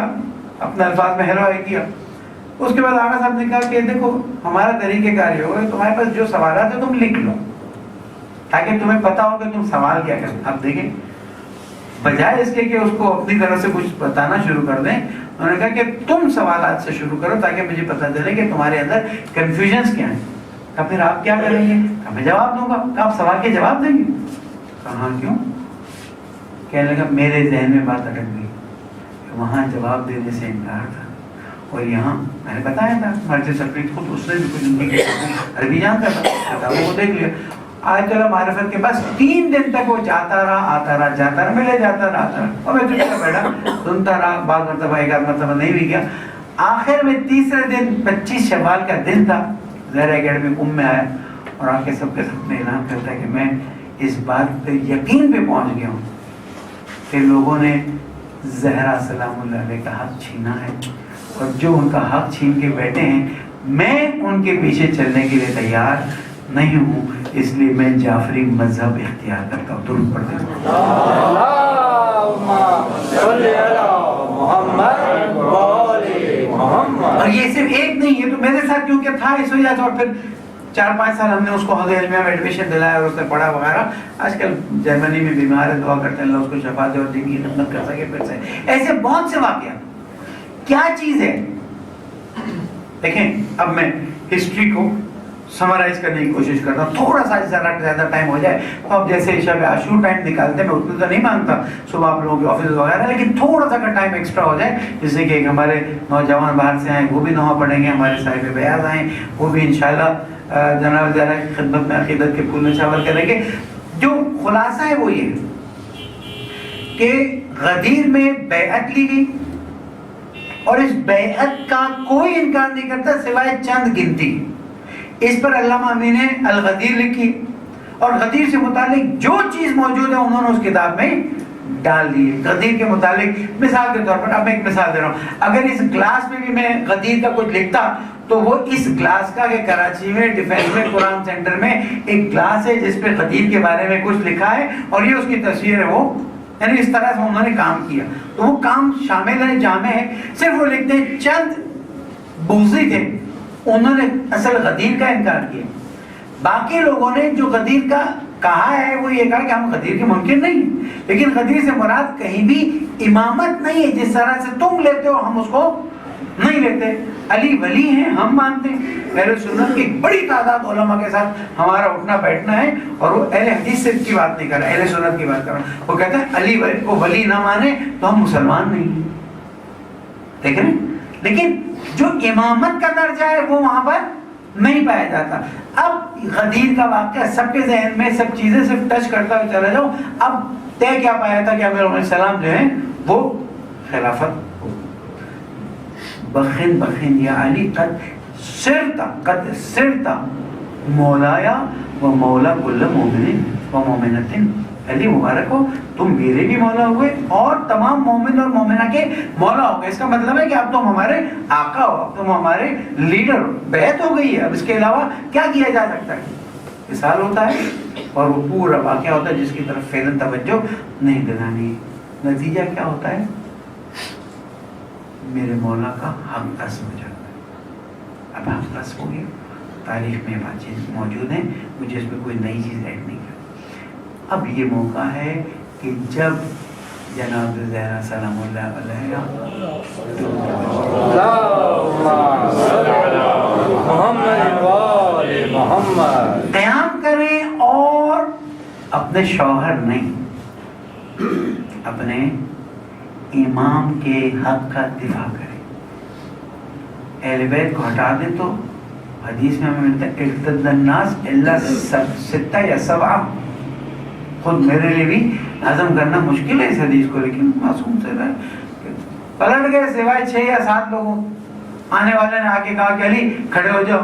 اپنے الفاظ میں ہیلو کیا. اس کے بعد آقا صاحب نے کہا کہ دیکھو ہمارا طریقہ کار یہ ہوگا، تمہارے پاس جو سوالات ہیں تم لکھ لو تاکہ تمہیں پتا ہو کہ تم سوال کیا کریں. اب دیکھیں بجائے اس کے کہ اس کو اپنی طرف سے کچھ بتانا شروع کر دیں، انہوں نے کہا کہ تم سوالات سے شروع کرو تاکہ مجھے پتہ چلے کہ تمہارے اندر کنفیوژنس کیا ہیں. کہا پھر آپ کیا کریں گے؟ کہا میں جواب دوں گا. کہا آپ سوال کے جواب دیں گے؟ کہا ہاں کیوں؟ کہنے لگا میرے ذہن میں بات اٹک گئی، وہاں جواب دینے سے انکار تھا اور یہاں میں نے بتایا تھا مرجع سکریت خود اس نے بھی کچھ ان کی عربی جانتا تھا، کتابوں کو دیکھ لیا. آیت اللہ معرفت کے بس 3 دن تک وہ جاتا رہا آتا رہا، جاتا رہا، ملے جاتا رہا آتا رہا، اور میں چپ کر بیٹھا سنتا رہا. بعض مرتبہ 1 آدھ مرتبہ نہیں بھی گیا. آخر میں تیسرے دن 25 شوال کا دن تھا، زہرا اکیڈمی قم میں آیا اور آ کے سب کے سامنے اعلان کرتا ہے کہ میں اس بات پہ یقین پہ پہنچ گیا ہوں کہ لوگوں نے زہرا سلام اللہ علیہ کا حق چھینا ہے، اور جو ان کا حق چھین کے بیٹھے ہیں میں ان کے پیچھے چلنے کے لیے تیار نہیں ہوں، اس لیے میں جعفری مذہب اختیار کرتا ہوں. درود پڑھتے ہیں. اور یہ صرف ایک نہیں، یہ تو میرے ساتھ کیونکہ تھا اس وجہ سے، اور پھر 4-5 سال ہم نے اس کو حوض علمیہ میں ایڈمیشن دلایا اور اس نے پڑھا وغیرہ. آج کل جرمنی میں بیمار ہے، دعا کرتے ہیں اللہ اس کو شفا دے اور دین کی خدمت کر سکے. پھر سے ایسے بہت سے واقعات. کیا چیز ہے دیکھیں، اب میں ہسٹری کو سمرائز کرنے کی کوشش کرتا ہوں، تھوڑا سا زیادہ ٹائم ہو جائے تو اب جیسے شب عاشور ٹائم نکالتے ہیں، میں اتنا تو نہیں مانتا صبح آپ لوگوں کے آفس وغیرہ، لیکن تھوڑا سا کا ٹائم ایکسٹرا ہو جائے جس سے کہ ہمارے نوجوان باہر سے آئیں وہ بھی نوحہ پڑھیں گے، ہمارے صاحب بیاض آئیں وہ بھی انشاءاللہ جناب زہرا کی خدمت میں عقیدت کے پھول نشاور کریں گے. جو خلاصہ ہے وہ یہ کہ غدیر میں بیعت لی گئی اور اس بیعت کا کوئی انکار نہیں کرتا سوائے چند گنتی. اس پر علامہ امی نے الغدیر لکھی اور غدیر سے متعلق جو چیز موجود ہے انہوں نے اس کتاب میں ڈال دی ہے. غدیر کے متعلق مثال کے طور پر اب میں ایک مثال دے رہا ہوں, اگر اس گلاس میں بھی میں غدیر کا کچھ لکھتا تو وہ اس گلاس کا کہ کراچی میں ڈیفینس میں قرآن سینٹر میں ایک گلاس ہے جس پہ غدیر کے بارے میں کچھ لکھا ہے اور یہ اس کی تصویر ہے, وہ یعنی اس طرح سے انہوں نے کام کیا. تو وہ کام شامل ہے, جامع ہے. صرف وہ لکھتے ہیں چند بوزی تھے, انہوں نے اصل غدیر کا انکار کیا. باقی لوگوں نے جو غدیر کا کہا ہے وہ یہ کہا کہ ہم غدیر کے ممکن نہیں, لیکن غدیر سے مراد کہیں بھی امامت نہیں ہے جس طرح سے تم لیتے ہو ہم اس کو نہیں لیتے. علی ولی ہیں ہم مانتے ہیں. اہل سنت کی بڑی تعداد علماء کے ساتھ ہمارا اٹھنا بیٹھنا ہے اور وہ اہل حدیث سے کی بات نہیں کر رہا, اہل سنت کی بات کر رہا ہوں. وہ کہتے ہیں علی ولی کو ولی نہ مانے تو ہم مسلمان نہیں ہیں. دیکھیں, لیکن جو امامت کا درجہ ہے وہ وہاں پر نہیں پایا جاتا. اب غدیر کا واقعہ سب کے ذہن میں سب چیزیں صرف ٹچ کرتا ہوا چلا جاؤ. اب طے کیا پایا تھا کہ امیر علیہ السلام جو ہیں وہ خلافت بخن بخن یا علی قد سرتا مولایا و مولا کل مومن و مومنت. علی مبارک ہو تم میرے بھی مولا ہوئے اور تمام مومن اور مومنہ کے مولا ہو گئے. اس کا مطلب ہے کہ اب تم ہمارے آقا ہو, اب تم ہمارے لیڈر ہو. بیعت ہو گئی ہے, اب اس کے علاوہ کیا کیا جا سکتا ہے. مثال ہوتا ہے اور وہ پورا واقعہ ہوتا ہے جس کی طرف فعلاً توجہ نہیں دلانی. نتیجہ کیا ہوتا ہے, میرے مولا کا حق اصل ہو جاتا ہے. اب حق اصل ہو گیا, تاریخ میں بات چیز موجود ہیں, مجھے اس میں کوئی نئی چیز ایڈ نہیں کرتی. اب یہ موقع ہے کہ جب جناب زہرا سلام اللہ علیہ قیام کریں اور اپنے شوہر نہیں اپنے امام کے حق کا دفاع کریں. اہل بیت کو ہٹا دیں تو حدیث میں ہمیں ملتا ہے ارتد الناس الا ستہ یا سبعہ. خود میرے لیے بھی ہضم کرنا مشکل ہے اس حدیث کو, لیکن معصوم سے پلٹ گئے سوائے 6 یا 7 لوگوں. آنے والے نے آ کے کہا کہ علی کھڑے ہو جاؤ,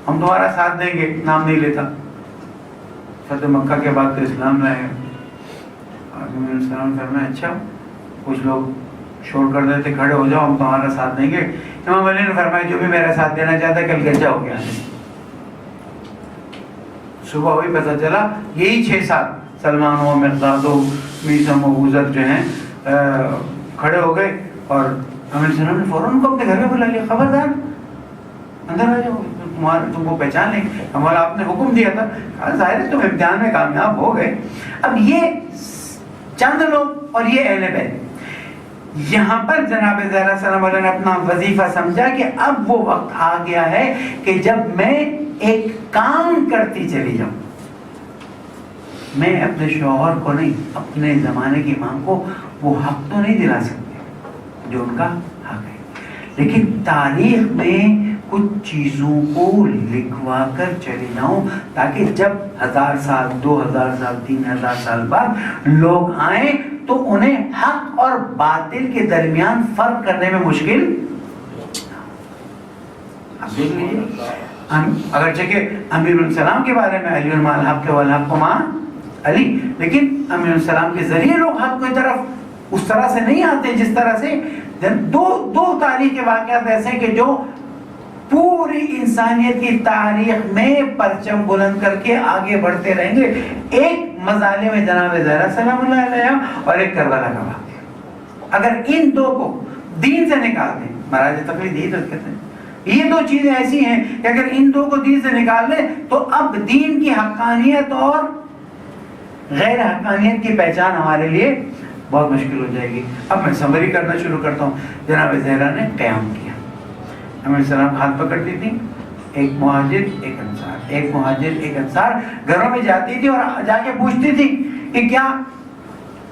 ہم تمہارا ساتھ دیں گے. نام نہیں لیتا. فتح مکہ کے بعد تو اسلام لائے. السلام کرنا اچھا, کچھ لوگ شور کر دیتے کھڑے ہو جاؤ ہم تمہارا ساتھ دیں گے. امام علی نے فرمایا جو بھی میرا ساتھ دینا چاہتا ہے کل گجا ہو گیا. صبح ہوئی پتہ چلا یہی 6-7 سلمان و مقداد و میثم و ابوذر جو ہیں کھڑے ہو گئے اور امیر صاحب نے فوراً ان کو اپنے گھر میں بلا لیا. خبردار اندر آ جاؤ, تم کو پہچان لیں گے, ہمارا آپ نے حکم دیا تھا. کہا ظاہر ہے تم امتحان میں کامیاب ہو گئے. اب یہ چند لوگ اور یہ اہل بیت, یہاں پر جناب زہرا سلام علیہ نے اپنا وظیفہ سمجھا کہ اب وہ وقت آ گیا ہے کہ جب میں ایک کام کرتی چلی جاؤں. میں اپنے شوہر کو نہیں, اپنے زمانے کے امام کو وہ حق تو نہیں دلا سکتے جو ان کا حق ہے, لیکن تاریخ میں کچھ چیزوں کو لکھوا کر چلی جاؤں تاکہ جب 1000 سال 2000 سال 3000 سال بعد لوگ آئیں تو انہیں حق اور باطل کے درمیان فرق کرنے میں مشکل. اب دیکھ لیجیے, اگرچہ کہ امیر السلام کے بارے میں علی المال حق والحق مع علی, لیکن امیر السلام کے ذریعے لوگ حق کی طرف اس طرح سے نہیں آتے جس طرح سے دو تاریخ کے واقعات ایسے ہیں کہ جو پوری انسانیت کی تاریخ میں پرچم بلند کر کے آگے بڑھتے رہیں گے. ایک مظالم میں جناب زہرا سلام اللہ علیہ اور ایک کربلا کا واقعہ. اگر ان دو کو دین سے نکال دیں, مہاراج تقلید یہی تو کہتے ہیں, یہ 2 چیزیں ایسی ہیں کہ اگر ان 2 کو دین سے نکال دیں تو اب دین کی حقانیت اور غیر حقانیت کی پہچان ہمارے لیے بہت مشکل ہو جائے گی. اب میں سمری کرنا شروع کرتا ہوں. جناب زہرا نے قیام کیا. امیر السلام ہاتھ پکڑتی تھی, ایک مہاجر ایک انصار, ایک مہاجر ایک انصار گھروں میں جاتی تھی اور جا کے پوچھتی تھی کہ کیا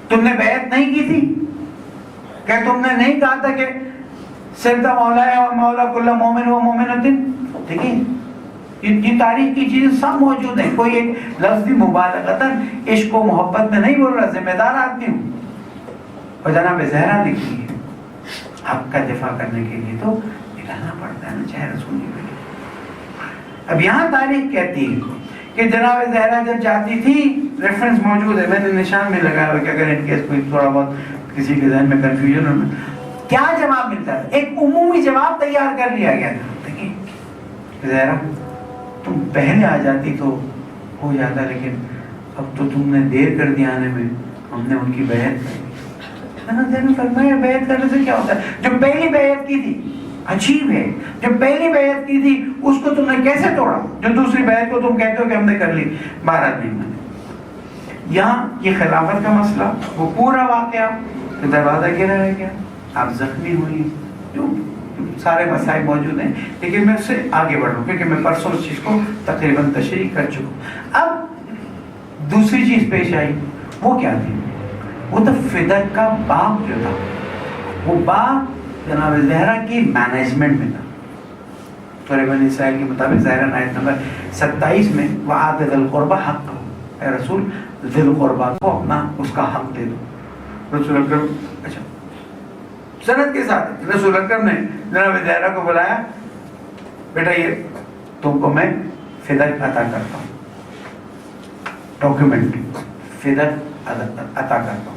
تم نے بیعت نہیں کی تھی, کہ تم نے نہیں کہا تھا کہ سرتا مولا ہے اور مولا کل مومن و مومنۃ. دیکھیں یہ تاریخ کی چیزیں سب موجود ہیں. کوئی ایک لفظ بھی مبالغتاً عشق و محبت میں نہیں بول رہا, ذمہ دار آدمی ہوں. اور جناب زہرا لکھی ہے حق کا دفاع کرنے کے لیے تو نکلنا پڑتا ہے نا, چاہے رسول کی بیٹی. اب یہاں تاریخ کہتی ہے کہ جناب زہرا جب جاتی تھی، ریفرنس موجود ہے، میں نے نشان بھی لگایا ہوا کہ اگر ان کیس کوئی تھوڑا بہت کسی کے ذہن میں کنفیوژن ہو، کیا جواب ملتا ہے؟ ایک عمومی جواب تیار کر لیا گیا تھا کہ زہرا تم پہلے آ جاتی تو ہو جاتا، لیکن اب تو تم نے دیر کر دیا آنے میں، ہم نے ان کی بیعت کر دی۔ فرمایا بیعت کرنے سے کیا ہوتا ہے؟ جو پہلی بیعت کی تھی، عجیب ہے، جو پہلی بیعت کی تھی اس کو تم نے کیسے توڑا؟ جو دوسری بیعت کو تم کہتے ہو کہ ہم نے کر لی، بھارت نہیں مانی۔ یہاں یہ خلافت کا مسئلہ، وہ پورا واقعہ کہ دروازہ گرا رہ گیا، آپ زخمی ہوئی، جو سارے مسائل موجود ہیں، لیکن میں اس سے آگے بڑھوں کیونکہ میں پرسوں اس چیز کو تقریباً تشریح کر چکا ہوں۔ اب دوسری چیز پیش آئی، وہ کیا تھی؟ وہ تو فدق کا باغ جو تھا، وہ باغ جناب زہرا کی مینجمنٹ میں تھا۔ سورہ بنی اسرائیل کے مطابق ظاہراً آیت نمبر 27 میں وَآتِ ذِی الْقُرْبَى حَقَّهُ، اے رسول ذی القربہ کو اپنا اس کا حق دے دو۔ رسول اکرم اچھا سند کے ساتھ رسول اکرم نے جناب زہرا کو بلایا، بیٹا یہ تم کو میں فدق عطا کرتا ہوں، ڈاکیومنٹ فدق عطا کرتا ہوں۔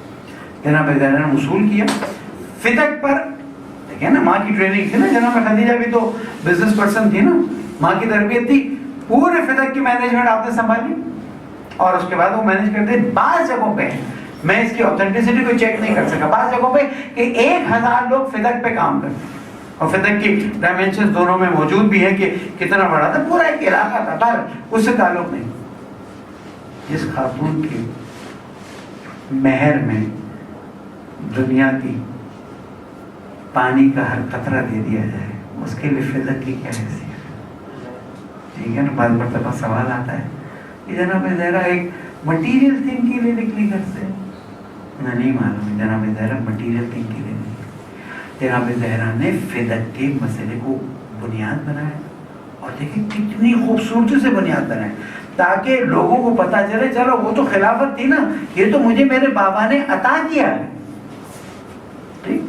جناب زہرا نے وصول کیا فدق پر، دیکھیں نا ماں کی ٹریننگ تھی نا، جناب خدیجہ بھی تو بزنس پرسن تھی نا، ماں کی تربیت تھی، پورے فدق کی مینجمنٹ آپ نے سنبھالی اور اس کے بعد وہ مینج کرتے۔ بعض جگہوں پہ میں اس کی اوتھینٹسٹی کو چیک نہیں کر سکا، بعض جگہوں پہ کہ 1000 لوگ فدق پہ کام کرتے، اور فدق کی ڈائمینشن دونوں میں موجود بھی ہے کہ کتنا بڑا تھا، پورا ایک علاقہ تھا، پر اس سے تعلق نہیں۔ جس خاتون کی مہر میں دنیا کی پانی کا ہر قطرہ دے دیا جائے، اس کے لیے فدق کی کیا حیثیت ہے؟ ٹھیک ہے نا، بعض مرتبہ سوال آتا ہے کہ جناب زہرا ایک مٹیریل تھنگ کے لیے نکلی گھر سے، میں نہیں معلوم جناب زہرا مٹیریل تھنگ کے لیے نہیں، جناب زہرا نے فدق کے مسئلے کو بنیاد بنایا، اور دیکھیں کتنی خوبصورتی سے بنیاد بنایا تاکہ لوگوں کو پتہ چلے چلو وہ تو خلافت تھی نا، یہ تو مجھے میرے بابا نے عطا کیا ہے۔ ٹھیک،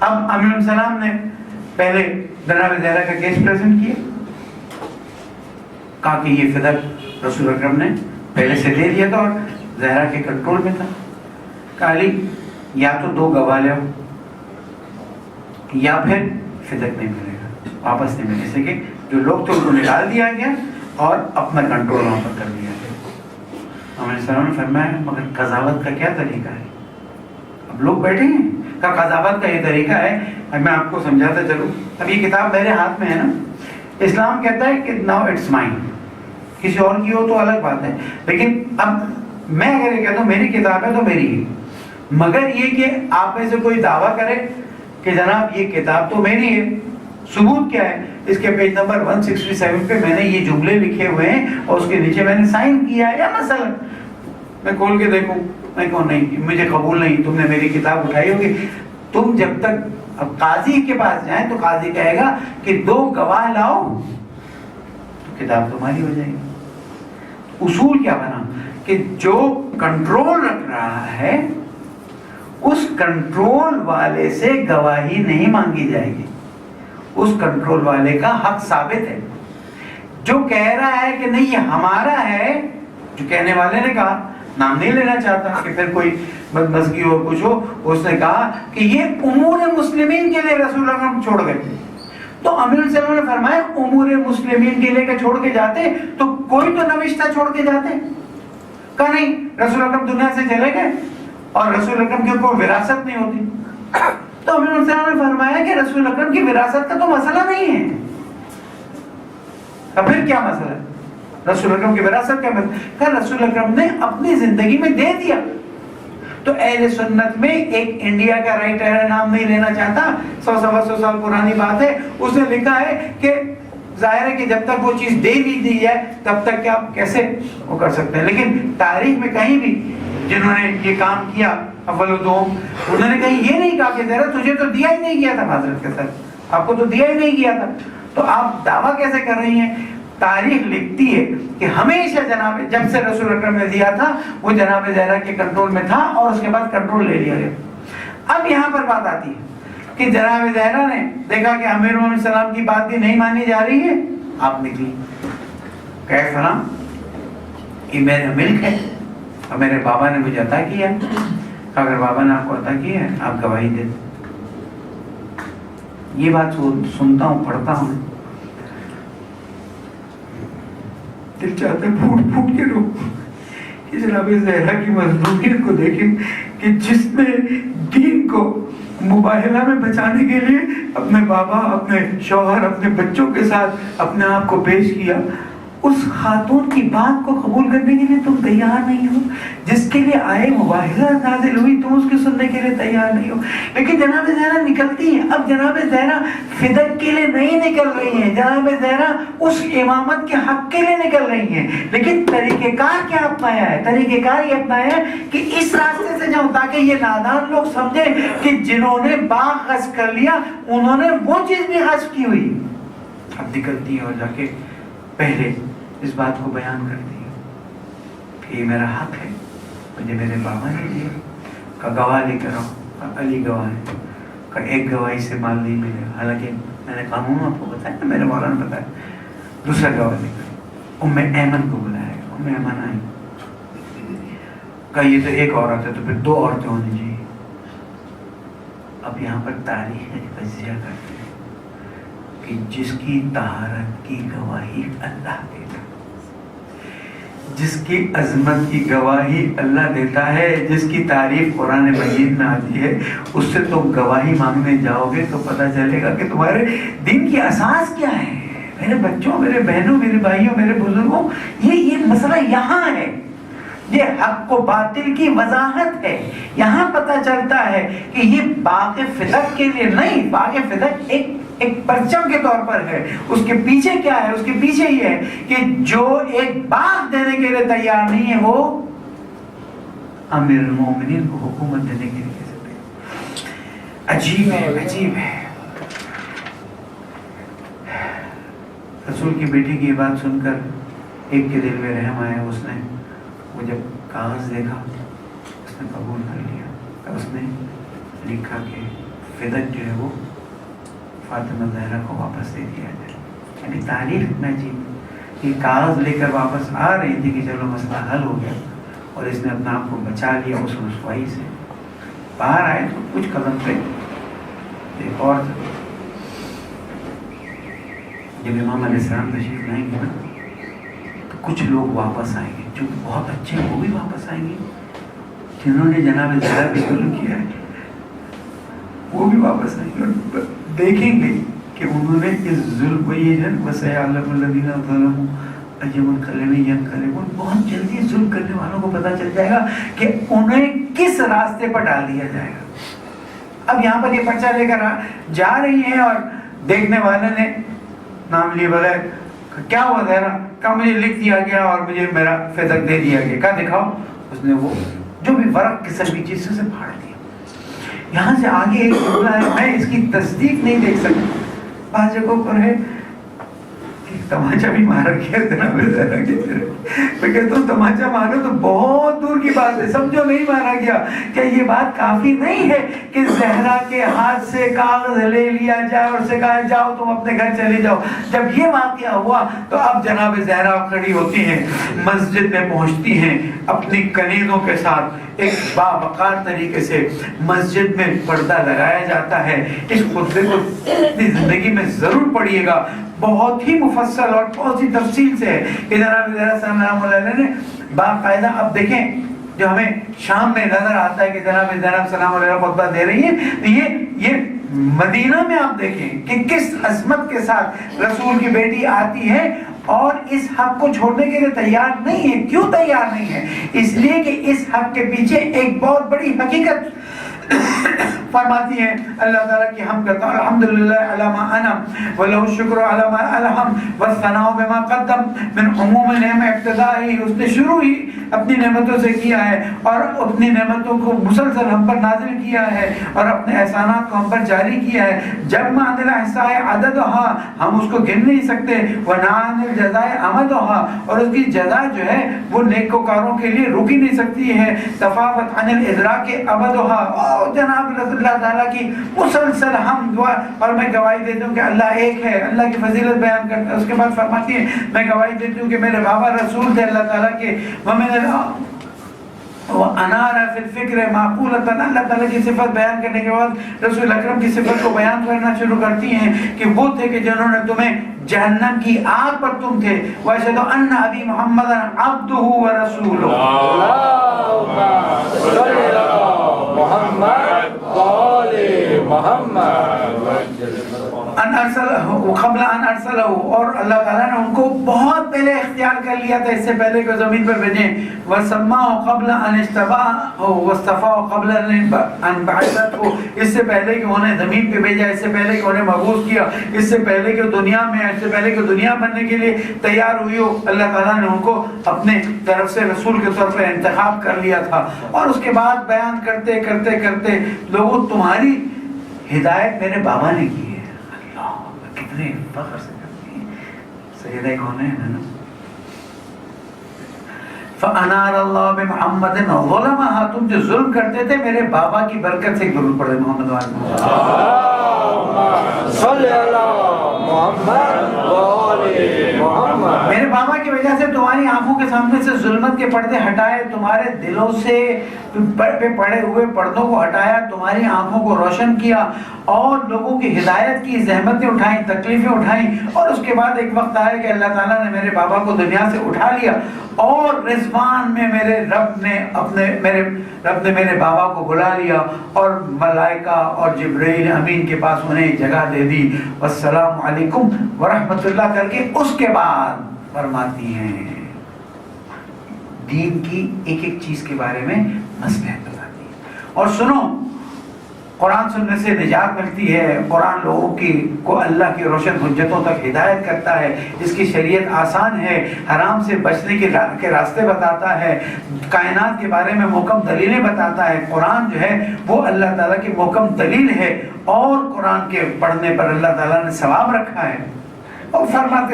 اب امین السلام نے پہلے جناب زہرا کا کیس پریزنٹ کیا، کہا کہ یہ فدق رسول اکرم نے پہلے سے دے دیا تھا اور زہرا کے کنٹرول میں تھا۔ کہا علی یا تو 2 گواہ لے آؤ یا پھر فدق نہیں ملے گا، واپس نہیں ملے، سے کہ جو لوگ تو ان کو نکال دیا گیا اور اپنا کنٹرول وہاں پر کر دیا گیا۔ امین السلام نے فرمایا مگر قضاوت کا کیا طریقہ ہے؟ اب لوگ بیٹھے ہیں، کہا قضاوت کا یہ طریقہ ہے، اب میں آپ کو سمجھاتا چلوں۔ اب یہ کتاب میرے ہاتھ میں ہے نا، اسلام کہتا ہے کہ ناؤ اٹس مائن، کسی اور کی ہو تو الگ بات ہے، لیکن اب میں اگر یہ کہتا ہوں میری کتاب ہے تو میری ہے، مگر یہ کہ آپ میں سے کوئی دعویٰ کرے کہ جناب یہ کتاب تو میری ہے، ثبوت کیا ہے؟ اس کے پیج نمبر 167 پہ میں نے یہ جملے لکھے ہوئے ہیں اور اس کے نیچے میں نے سائن کیا ہے، یا مثلا میں کھول کے دیکھوں، میں کہوں نہیں مجھے قبول نہیں، تم نے میری کتاب اٹھائی ہوگی، تم جب تک اب قاضی کے پاس جائیں تو قاضی کہے گا کہ 2 گواہ لاؤ تو کتاب تمہاری ہو جائے گی۔ اصول کیا بنا کہ جو کنٹرول رکھ رہا ہے اس کنٹرول والے سے گواہی نہیں مانگی جائے گی، اس کنٹرول والے کا حق ثابت ہے۔ جو کہہ رہا ہے کہ نہیں یہ ہمارا ہے، جو کہنے والے نے کہا، نام نہیں لینا چاہتا کہ پھر کوئی بدمزگی ہو کچھ ہو، اس نے کہا کہ یہ امور مسلمین کے لیے رسول اللہ چھوڑ گئے، تو امیر السلام نے فرمایا امور مسلمین کے لے کے چھوڑ کے جاتے تو کوئی تو نوشتہ چھوڑ کے جاتے، کہا نہیں رسول اکرم دنیا سے چلے گئے اور رسول اکرم کی کوئی وراثت نہیں ہوتی، تو امیر السلام نے فرمایا کہ رسول اکرم کی وراثت کا تو مسئلہ نہیں ہے، اب پھر کیا مسئلہ ہے؟ رسول اکرم کی وراثت کا مسئلہ کہ رسول اکرم نے اپنی زندگی میں دے دیا۔ تو اہل سنت میں ایک انڈیا کا رائٹر ہے، نام نہیں لینا چاہتا، 100 سال پرانی بات ہے، اس نے لکھا ہے کہ ظاہر ہے کہ جب تک وہ چیز دے بھی دی ہے تب تک کیا کیسے وہ کر سکتے ہیں، لیکن تاریخ میں کہیں بھی جنہوں نے یہ کام کیا اول و دوم، انہوں نے کہیں یہ نہیں کہا کہ ذرا تجھے تو دیا ہی نہیں گیا تھا حضرت کے ساتھ، آپ کو تو دیا ہی نہیں گیا تھا، تو آپ دعویٰ کیسے کر رہی ہیں؟ تاریخ لکھتی ہے کہ ہمیشہ جناب جب سے رسول اکرم نے دیا تھا وہ جناب زہرا کے کنٹرول میں تھا اور اس کے بعد کنٹرول لے لیا گیا۔ اب یہاں پر بات آتی ہے کہ جناب زہرا نے دیکھا کہ امیر علیہ السلام کی بات بھی نہیں مانی جا رہی ہے، آپ نکلی، کہے فلاں یہ میرا ملک ہے اور میرے بابا نے مجھے عطا کیا ہے، اگر بابا نے آپ کو عطا کیا ہے آپ گواہی دے دیں۔ یہ بات سنتا ہوں، پڑھتا ہوں، دل چاہتا ہے پھوٹ پھوٹ کے رو کہ جناب زہرا کی مظلومیت کو دیکھیں کہ جس نے دین کو مباہلہ میں بچانے کے لیے اپنے بابا، اپنے شوہر، اپنے بچوں کے ساتھ اپنے آپ کو پیش کیا، اس خاتون کی بات کو قبول کرنے کے لیے تم تیار نہیں ہو، جس کے لیے آئے مباہلہ نازل ہوئی تم اس کے سننے کے لیے تیار نہیں ہو۔ لیکن جناب زہرا نکلتی ہیں، اب جناب زہرا فدق کے لیے نہیں نکل رہی ہیں، جناب زہرا اس امامت کے حق کے لیے نکل رہی ہیں، لیکن طریقہ کار کیا اپنایا ہے؟ طریقہ کار یہ اپنایا ہے کہ اس راستے سے جاؤں تاکہ یہ نادان لوگ سمجھیں کہ جنہوں نے باغ غصب کر لیا انہوں نے وہ چیز بھی غصب کی ہوئی۔ اب نکلتی ہے اور جا کے پہلے اس بات کو بیان کرتی ہے کہ یہ میرا حق ہے، مجھے میرے بابا نے دیا، کا گواہ لے کر آؤ، علی گواہ ہے، کا ایک گواہی سے مال نہیں ملے، حالانکہ میں نے قانون آپ کو بتایا نا، میرے مولا نے بتایا، دوسرا گواہ لے کر ام ایمن کو بلایا، ام ایمن آئی، کہا یہ تو ایک عورت ہے تو پھر دو عورتیں ہونی چاہیے۔ اب یہاں پر تاریخ نے تجزیہ کرتے ہیں کہ جس کی طہارت کی گواہی اللہ دیتا ہے، جس کی عظمت کی گواہی اللہ دیتا ہے، جس کی تعریف قرآن مجید میں آتی ہے، اس سے تم گواہی مانگنے جاؤ گے تو پتہ چلے گا کہ تمہارے دین کی اساس کیا ہے۔ میرے بچوں، میرے بہنوں، میرے بھائیوں، میرے بزرگوں، یہ مسئلہ یہاں ہے، یہ حق و باطل کی وضاحت ہے۔ یہاں پتہ چلتا ہے کہ یہ باغ فدق کے لیے نہیں، باغ فدق ایک پرچم کے طور پر ہے، اس کے پیچھے کیا ہے؟ اس کے پیچھے یہ ہے کہ جو ایک باغ دینے کے لیے تیار نہیں ہے وہ امیر المومنین کو حکومت دینے کے لیے کیسے تیار؟ عجیب ہے، عجیب ہے۔ رسول کی بیٹی کی یہ بات سن کر ایک کے دل میں رحم آیا، اس نے وہ جب کاغذ دیکھا اس نے قبول کر لیا، اس نے لکھا کہ فدق جو ہے وہ فاطمہ زہرا کو واپس دے دیا جائے۔ یعنی تاریخ اتنا عجیب، یہ کاغذ لے کر واپس آ رہی تھی کہ چلو مسئلہ حل ہو گیا، اور اس نے اپنا آپ کو بچا لیا اس رسوائی سے۔ باہر آئے تو کچھ قدم پہ ایک اور جب امام علیہ السلام تشریف لائیں گے نا تو کچھ لوگ واپس آئیں گے جو بہت اچھے، وہ بھی واپس آئیں گے، جنہوں نے جناب زہرا پہ ظلم کیا ہے وہ بھی واپس آئیں گے اور دیکھیں گے کہ انہوں نے اس ظلم کو، یہ جن وَسَيَعْلَمُ الَّذِينَ ظَلَمُوا أَيَّ مُنقَلِبٍ يَنقَلِبُونَ، بہت جلدی ظلم کرنے والوں کو پتہ چل جائے گا کہ انہیں کس راستے پر ڈال دیا جائے گا۔ اب یہاں پر یہ پرچہ لے کر جا رہی ہیں اور دیکھنے والے نے نام لیے بغیر کیا ہوا زہرا؟ کہا مجھے لکھ دیا گیا اور مجھے میرا فدق دے دیا گیا۔ کہا دکھاؤ، اس نے وہ جو بھی ورق قسم کی چیز سے پھاڑ دیا۔ یہاں سے آگے ایک جملہ ہے، میں اس کی تصدیق نہیں دیکھ سکتا، بعض جگہوں پر ہے تماچا بھی مارا گیا جناب زہرا کی طرف۔ میں کہتا ہوں تماچا مارو تو بہت دور کی بات ہے، سمجھو نہیں مارا گیا۔ کیا یہ بات کافی نہیں ہے کہ زہرا کے ہاتھ سے کاغذ لے لیا جائے اور سے کہا جاؤ تم اپنے گھر چلے جاؤ؟ جب یہ واقعہ ہوا تو اب جناب زہرا کھڑی ہوتی ہیں، مسجد میں پہنچتی ہیں اپنی کنیزوں کے ساتھ، ایک باوقار طریقے سے مسجد میں پردہ لگایا جاتا ہے۔ اس خطبے کو اپنی زندگی میں ضرور پڑھیے گا، بہت ہی مفصل اور بہت ہی تفصیل سے ہے کہ جناب زہرا صلی اللہ علیہ وسلم نے باقاعدہ، اب دیکھیں جو ہمیں شام میں نظر آتا ہے کہ جناب زہرا صلی اللہ علیہ وسلم خطبہ دے رہی ہیں، تو یہ مدینہ میں آپ دیکھیں کہ کس عظمت کے ساتھ رسول کی بیٹی آتی ہے اور اس حق کو چھوڑنے کے لیے تیار نہیں ہے۔ کیوں تیار نہیں ہے؟ اس لیے کہ اس حق کے پیچھے ایک بہت بڑی حقیقت فرماتی ہیں۔ اللہ تعالیٰ کی حمد کرتا ہوں، الحمدللہ علی ما انعم ولہ الشکر علی ما الہم والثناء بما قدم من عموم نعم ابتدائی۔ اس نے شروع ہی اپنی نعمتوں سے کیا ہے اور اپنی نعمتوں کو مسلسل ہم پر نازل کیا ہے اور اپنے احسانات کو ہم پر جاری کیا ہے۔ جب ما عن الاحصاء عددھا، ہم اس کو گن نہیں سکتے، وَنَا عَنِ الْجَزَاءِ أَمَدُهَا، اور اس کی جزا جو ہے وہ نیکوکاروں کے لیے رک ہی نہیں سکتی ہے۔ تفاوت عن الادراک ابدھا، جناب رسول اللہ تعالیٰ کی مسلسل حمد دعا، اور میں گواہی دیتی ہوں کہ اللہ ایک ہے، اللہ کی فضیلت بیان کرتا ہے۔ اس کے بعد فرماتی ہے میں گواہی دیتی ہوں کہ میرے بابا رسول تھے اللہ تعالیٰ کے، وَأَنَارَ فِي الْفِكْرِ مَعْقُولَةً، اللہ تعالیٰ کی صفت بیان کرنے کے بعد رسول اکرم کی صفت کو بیان کرنا شروع کرتی ہیں کہ وہ تھے کہ جنہوں نے تمہیں جہنم کی آگ پر تم تھے، وَأَشْهَدُ أَنَّ أَبِي مُحَمَّدًا عَبْدُهُ وَرَسُولُهُ، اللهم صل على محمد وآل محمد ان ارسلہ قبل ان ارسلہ، اور اللہ تعالیٰ نے ان کو بہت پہلے اختیار کر لیا تھا، اس سے پہلے کہ زمین پر بھیجیں، وَسَمَّاهُ قَبْلَ أَنْ اجْتَبَاهُ وَاصْطَفَاهُ قَبْلَ أَنْ بَعَثَهُ، اس سے پہلے کہ انہیں زمین پہ بھیجا، اس سے پہلے کہ انہیں مبعوث کیا، اس سے پہلے کہ دنیا میں، اس سے پہلے کہ دنیا بننے کے لیے تیار ہوئی ہو، اللہ تعالیٰ نے ان کو اپنے طرف سے رسول کے طور پر انتخاب کر لیا تھا۔ اور اس کے بعد بیان کرتے کرتے کرتے لوگوں تمہاری ہدایت میرے بابا نے کی ہے۔ کتنے فخر سے کرتی ہیں سیدہ کون ہے نا، فَأَنَارَ اللَّهُ بِمُحَمَّدٍ ظُلَمَهَا، تم جو ظلم کرتے تھے میرے بابا کی برکت سے ضرور پڑے محمد وآلہ صلی اللہ محمد وآل محمد، میرے بابا کی وجہ سے تمہاری آنکھوں کے سامنے سے ظلمت کے پردے ہٹائے، تمہارے دلوں سے پہ پڑے ہوئے پردوں کو ہٹایا، تمہاری آنکھوں کو روشن کیا، اور لوگوں کی ہدایت کی زحمتیں اٹھائیں، تکلیفیں اٹھائیں، اور اس کے بعد ایک وقت آیا کہ اللہ تعالیٰ نے میرے بابا کو دنیا سے اٹھا لیا، اور رضوان میں میرے رب نے میرے بابا کو بلا لیا، اور ملائکہ اور جبرائیل امین کے پاس انہیں جگہ دے دی، والسلام علیکم ورحمۃ اللہ کر کے اس کے بعد فرماتی ہیں دین کی ایک ایک چیز کے بارے میں نصیحت بتاتی ہے۔ اور سنو، قرآن سننے سے نجات ملتی ہے، قرآن لوگوں کو اللہ کی روشن حجتوں تک ہدایت کرتا ہے، اس کی شریعت آسان ہے، حرام سے بچنے کے راستے بتاتا ہے، کائنات کے بارے میں محکم دلیلیں بتاتا ہے۔ قرآن جو ہے وہ اللہ تعالیٰ کی محکم دلیل ہے، اور قرآن کے پڑھنے پر اللہ تعالیٰ نے ثواب رکھا ہے۔ اور فرماتے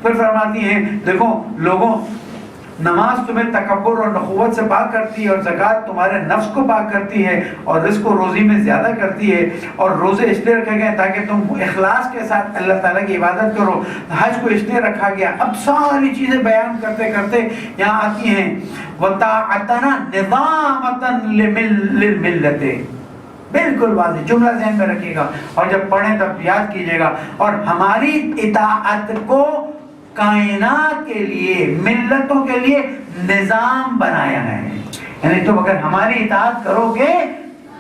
پھر فرماتی ہیں دیکھو لوگوں، نماز تمہیں تکبر اور نخوت سے پاک کرتی ہے، اور زکوٰۃ تمہارے نفس کو پاک کرتی ہے، اور رزق و روزی میں زیادہ کرتی ہے، اور روزے اس لیے رکھے گئے تاکہ تم اخلاص کے ساتھ اللہ تعالیٰ کی عبادت کرو، حج کو اس لیے رکھا گیا۔ اب ساری چیزیں بیان کرتے کرتے یہاں آتی ہیں وَطَاعَتَنَا نِظَامَةً لِلْمِلَّةِ، بالکل واضح جملہ ذہن میں رکھیے گا، اور جب پڑھیں تب یاد کیجیے گا، اور ہماری اطاعت کو کائنات کے لیے، ملتوں کے لیے نظام بنایا ہے، یعنی تم اگر ہماری اطاعت کرو گے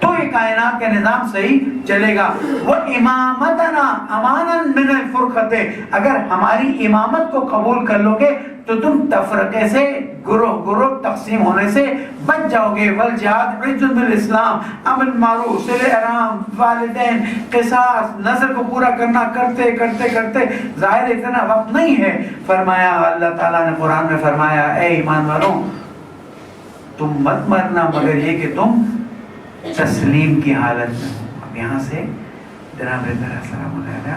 تو یہ کائنات کا نظام صحیح چلے گا۔ وَإِمَامَتَنَا أَمَانًا مِنَ الْفُرْقَةِ، اگر ہماری امامت کو قبول کر لو گے تو تم تفرقے سے، گروہ تقسیم ہونے سے بچ جاؤ گے۔ وَالْجِهَادُ عِزٌّ بِالْإِسْلام، امر معروف، صلہ ارحام، والدین، قصاص، نظر کو پورا کرنا، کرتے کرتے کرتے ظاہر اتنا وقت نہیں ہے۔ فرمایا اللہ تعالیٰ نے قرآن میں فرمایا اے ایمان والوں تم مت مرنا مگر یہ کہ تم تسلیم کی حالت میں ہو۔ اب یہاں سے جناب السلام علیہ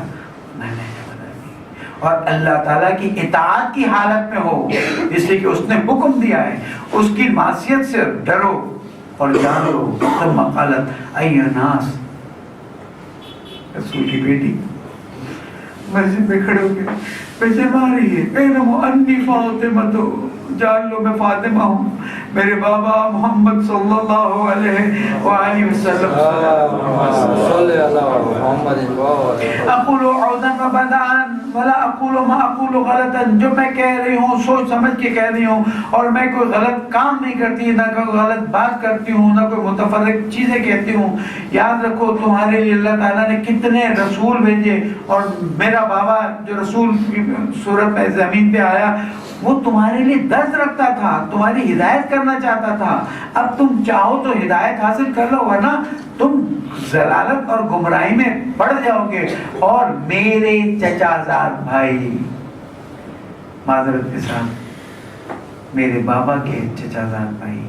میں نے بدل دی، اور اللہ تعالیٰ کی اطاعت کی حالت میں ہو، اس لیے کہ اس نے حکم دیا ہے، اس کی معصیت سے ڈرو اور جانو۔ ثم قالت ای الناس، رسول کی بیٹی مسجد میں کھڑے ہو کے پہچانا رہی ہے، اعلموا انی فاطمہ، جان لو میں فاطمہ ہوں، میرے بابا محمد صلی اللہ علیہ وآلہ وسلم اقول عودا وبدعا ولا اقول ما اقول غلطا، جو میں کہہ رہی ہوں سوچ سمجھ کے کہہ رہی ہوں، اور میں کوئی غلط کام نہیں کرتی، نہ کوئی غلط بات کرتی ہوں، نہ کوئی متفرق چیزیں کہتی ہوں۔ یاد رکھو تمہارے لیے اللہ تعالیٰ نے کتنے رسول بھیجے، اور میرا بابا جو رسول صورت میں زمین پہ آیا وہ تمہارے لیے درد رکھتا تھا، تمہاری ہدایت کرنا چاہتا تھا۔ اب تم چاہو تو ہدایت حاصل کر لو، ورنہ تم ضلالت اور گمراہی میں پڑ جاؤ گے۔ اور میرے چچا زاد بھائی، معذرت کے ساتھ میرے بابا کے چچا زاد بھائی،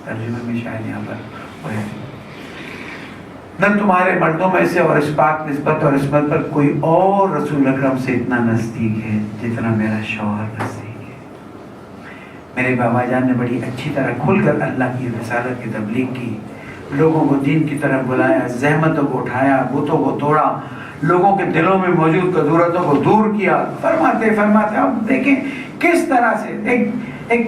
ترجمے میں شاید یہاں پر ہوئے، نہ تمہارے مردوں میں سے اور اس پاک نسبت اور عصمت پر کوئی اور رسول اکرم سے اتنا نزدیک ہے جتنا میرا شوہر نزدیک ہے۔ میرے بابا جان نے بڑی اچھی طرح کھل کر اللہ کی رسالت کی تبلیغ کی، لوگوں کو دین کی طرف بلایا، زحمتوں کو اٹھایا، بتوں کو توڑا، لوگوں کے دلوں میں موجود کدورتوں کو دور کیا. فرماتے اب دیکھیں کس طرح سے ایک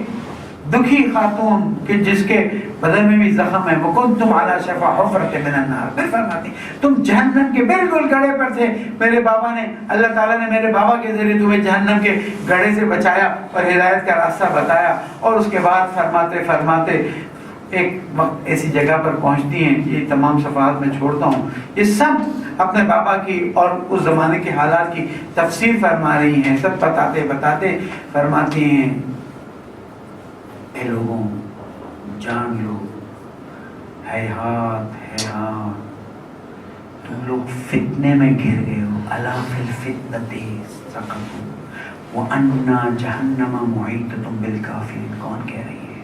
دکھی خاتون کہ جس کے بدن میں بھی زخم ہے، وَكُنْتُمْ عَلَى شَفَا حُفْرَةٍ مِنَ النَّارِ، پھر فرماتی تم جہنم کے بالکل گڑھے پر تھے، میرے بابا نے، اللہ تعالیٰ نے میرے بابا کے ذریعے تمہیں جہنم کے گڑھے سے بچایا اور ہدایت کا راستہ بتایا. اور اس کے بعد فرماتے ایک وقت ایسی جگہ پر پہنچتی ہیں، یہ تمام صفحات میں چھوڑتا ہوں، یہ سب اپنے بابا کی اور اس زمانے کے حالات کی تفسیر فرما رہی ہیں. سب بتاتے فرماتی ہیں اے لوگوں جان لو، ہیہات تم لوگ فتنے میں گر گئے ہو. الا فی الفتنۃ سقطوا وان جہنم محیطۃ بالکافرین. کون کہہ رہی ہے؟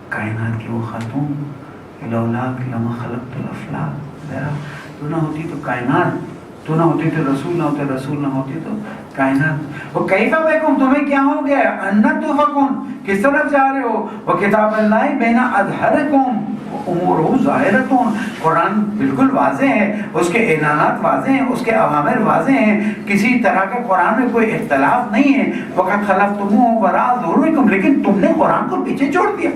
کائنات کی وہ خاتون، لولاک لما خلقت الافلاک. ذرا تو نہ ہوتی تو کائنات، تو نہ ہوتی تو رسول نہ ہوتے، رسول نہ ہوتی تو کائنات. وہ کیفا بکم، تمہیں کیا ہو گیا؟ ان تفکون، کس طرف جا رہے ہو؟ وہ کتاب اللہ بین اظہرکم امورہ ظاہرتون. قرآن بالکل واضح ہے، اس کے اعلانات واضح ہیں، اس کے اوامر واضح ہیں، کسی طرح کا قرآن میں کوئی اختلاف نہیں ہے. وقد خلفتموہ وراء ظہورکم، لیکن تم نے قرآن کو پیچھے چھوڑ دیا.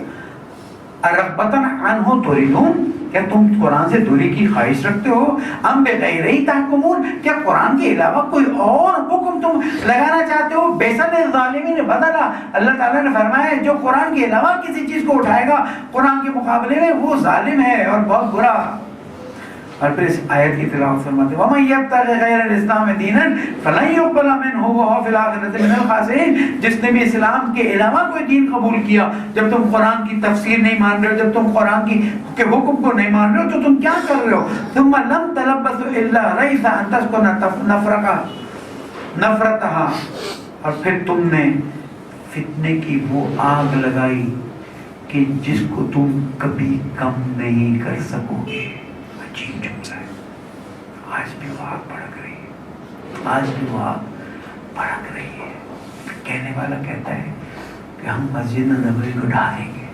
ارغبتاً عنہ تریدون، کیا تم قرآن سے دوری کی خواہش رکھتے ہو؟ ام بغیرہ تحکمون، کیا قرآن کے علاوہ کوئی اور حکم تم لگانا چاہتے ہو؟ بیسن الظالمین بدلا، اللہ تعالیٰ نے فرمایا جو قرآن کے علاوہ کسی چیز کو اٹھائے گا قرآن کے مقابلے میں وہ ظالم ہے اور بہت برا. اور پھر اس آیت کی تلاوت فرماتے ہیں وَمَن يَبْتَغِ غَيْرَ الْإِسْلَامِ دِينًا فَلَن يُقْبَلَ مِنْهُ وَهُوَ فِي الْآخِرَةِ مِنَ الْخَاسِرِينَ. جس نے بھی اسلام کے علاوہ کوئی دین قبول کیا، جب تم قرآن کی تفسیر نہیں مان رہے ہو، جب تم قرآن کے حکم کو نہیں مان رہے ہو تو تم کیا کر رہے ہو؟ ثُمَّ لَمْ تَلَبَّثُوا إِلَّا رَيْثَ أَن تَسْكُنَ نَفْرَتَهَا. اور پھر تم نے فتنے کی وہ آگ لگائی کہ جس کو تم کبھی کم نہیں کر سکو گے. عجیب جملہ ہے. آج بھی وہ آگ بھڑک رہی ہے، آج بھی وہ آگ بھڑک رہی ہے. کہنے والا کہتا ہے کہ ہم مسجد نبوی کو ڈھا دیں گے.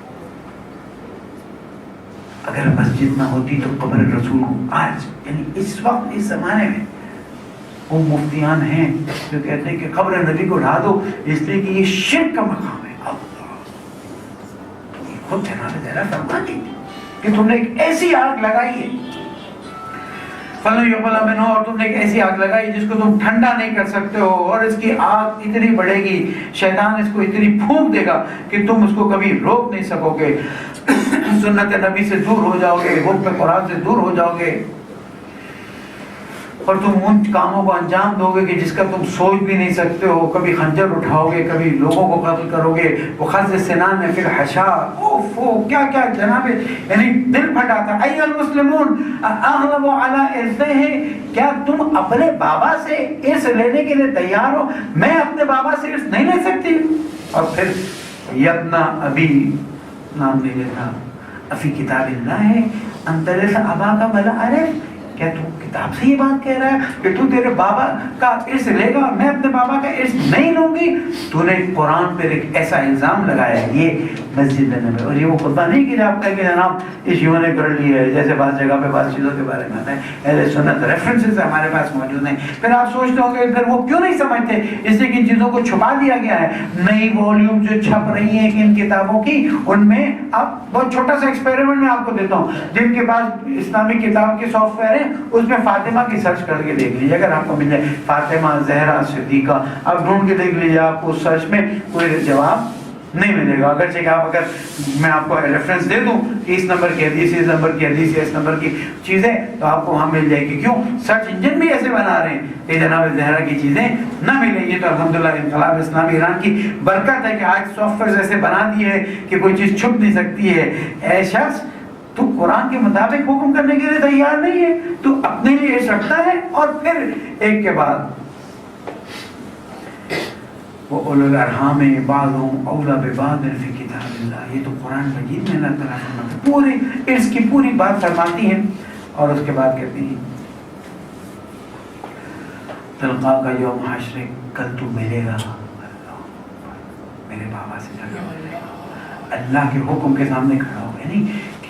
اگر مسجد نہ ہوتی تو قبر رسول کو آج یعنی اس وقت اس زمانے میں وہ مفتیان ہیں جو کہتے ہیں کہ قبر نبی کو ڈھا دو اس لیے کہ یہ شرک کا مقام ہے. خود جناب زہرا فرماتی کہ تم نے ایک ایسی آگ لگائی ہے فَلَن يُقْبَلَ مِنْهُ، اور تم نے ایک ایسی آگ لگائی جس کو تم ٹھنڈا نہیں کر سکتے ہو، اور اس کی آگ اتنی بڑھے گی، شیطان اس کو اتنی پھونک دے گا کہ تم اس کو کبھی روک نہیں سکو گے. سنت نبی سے دور ہو جاؤ گے، حکم قرآن سے دور ہو جاؤ گے، اور تم ان کاموں کو انجام دو گے کہ جس کا تم سوچ بھی نہیں سکتے ہو. کبھی خنجر اٹھاؤ گے، کبھی لوگوں کو قتل کرو گے. وہ خز سنان میں پھر حشا، کیا کیا جناب، یعنی دل پھٹاتا. ایھا المسلمون اغلب علی ارثہ، کیا تم اپنے بابا سے ارث لینے کے لیے تیار ہو؟ میں اپنے بابا سے ارث نہیں لے سکتی. اور پھر یبنا ابی، نام نہیں لیتا، افی کتاب اللہ ہے انترث ابا کا بلا عرف. کیا تو کتاب سے یہ بات کہہ رہا ہے کہ تو تیرے بابا کا ارث لے گا اور میں اپنے بابا کا ارث نہیں لوں گی؟ تو نے قرآن پر ایک ایسا الزام لگایا ہے. یہ مسجد نبوی، اور یہ وہ خطبہ نہیں کہ آپ کہیں کہ جناب اس یوں نے کر لی ہے، جیسے بعض جگہ پہ بعض چیزوں کے بارے میں آتا ہے. اہل سنت ریفرنسز ہمارے پاس موجود ہیں. پھر آپ سوچتے ہوں گے پھر وہ کیوں نہیں سمجھتے؟ اس لیے کہ ان چیزوں کو چھپا دیا گیا ہے. نئی والیوم جو چھپ رہی ہیں ان کتابوں کی، ان میں اب بہت چھوٹا سا ایکسپیریمنٹ میں آپ کو دیتا ہوں. جن کے پاس اسلامی کتاب کے سافٹ ویئر ہے اس میں فاطمہ کی سرچ کر کے دیکھ لیجیے، اگر آپ کو مل جائے فاطمہ زہرا صدیقہ، آپ ڈھونڈ کے دیکھ لیجیے، آپ کو سرچ میں کوئی جواب نہیں ملے گا. اگرچہ کہ آپ اگر میں آپ کو ریفرنس دے دوں کہ اس نمبر کی حدیث، اس نمبر کی حدیث، اس نمبر کی چیزیں، تو آپ کو وہاں مل جائے گی. کیوں؟ سرچ انجن بھی ایسے بنا رہے ہیں کہ جناب زہرا کی چیزیں نہ ملیں. یہ تو الحمدللہ انقلاب اسلامی ایران کی برکت ہے کہ آج سافٹ ویئر ایسے بنا دیے ہیں کہ کوئی چیز چھپ نہیں سکتی ہے. اے شخص، تو قرآن کے مطابق حکم کرنے کے لیے تیار نہیں ہے، تو اپنے لیے عشق رکھتا ہے. اور پھر ایک کے بعد وہ اولو الارحام بعضهم اولی ببعض فی کتاب اللہ. یہ تو قرآن مجید میں اللہ تعالیٰ فرماتے پورے عرض کی پوری بات فرماتی ہیں. اور اس کے بعد کہتے ہیں تلقا کا یوم حشر، کل تو ملے گا میرے بابا سے جا کے اللہ کے حکم کے سامنے کھڑا ہو. یعنی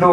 2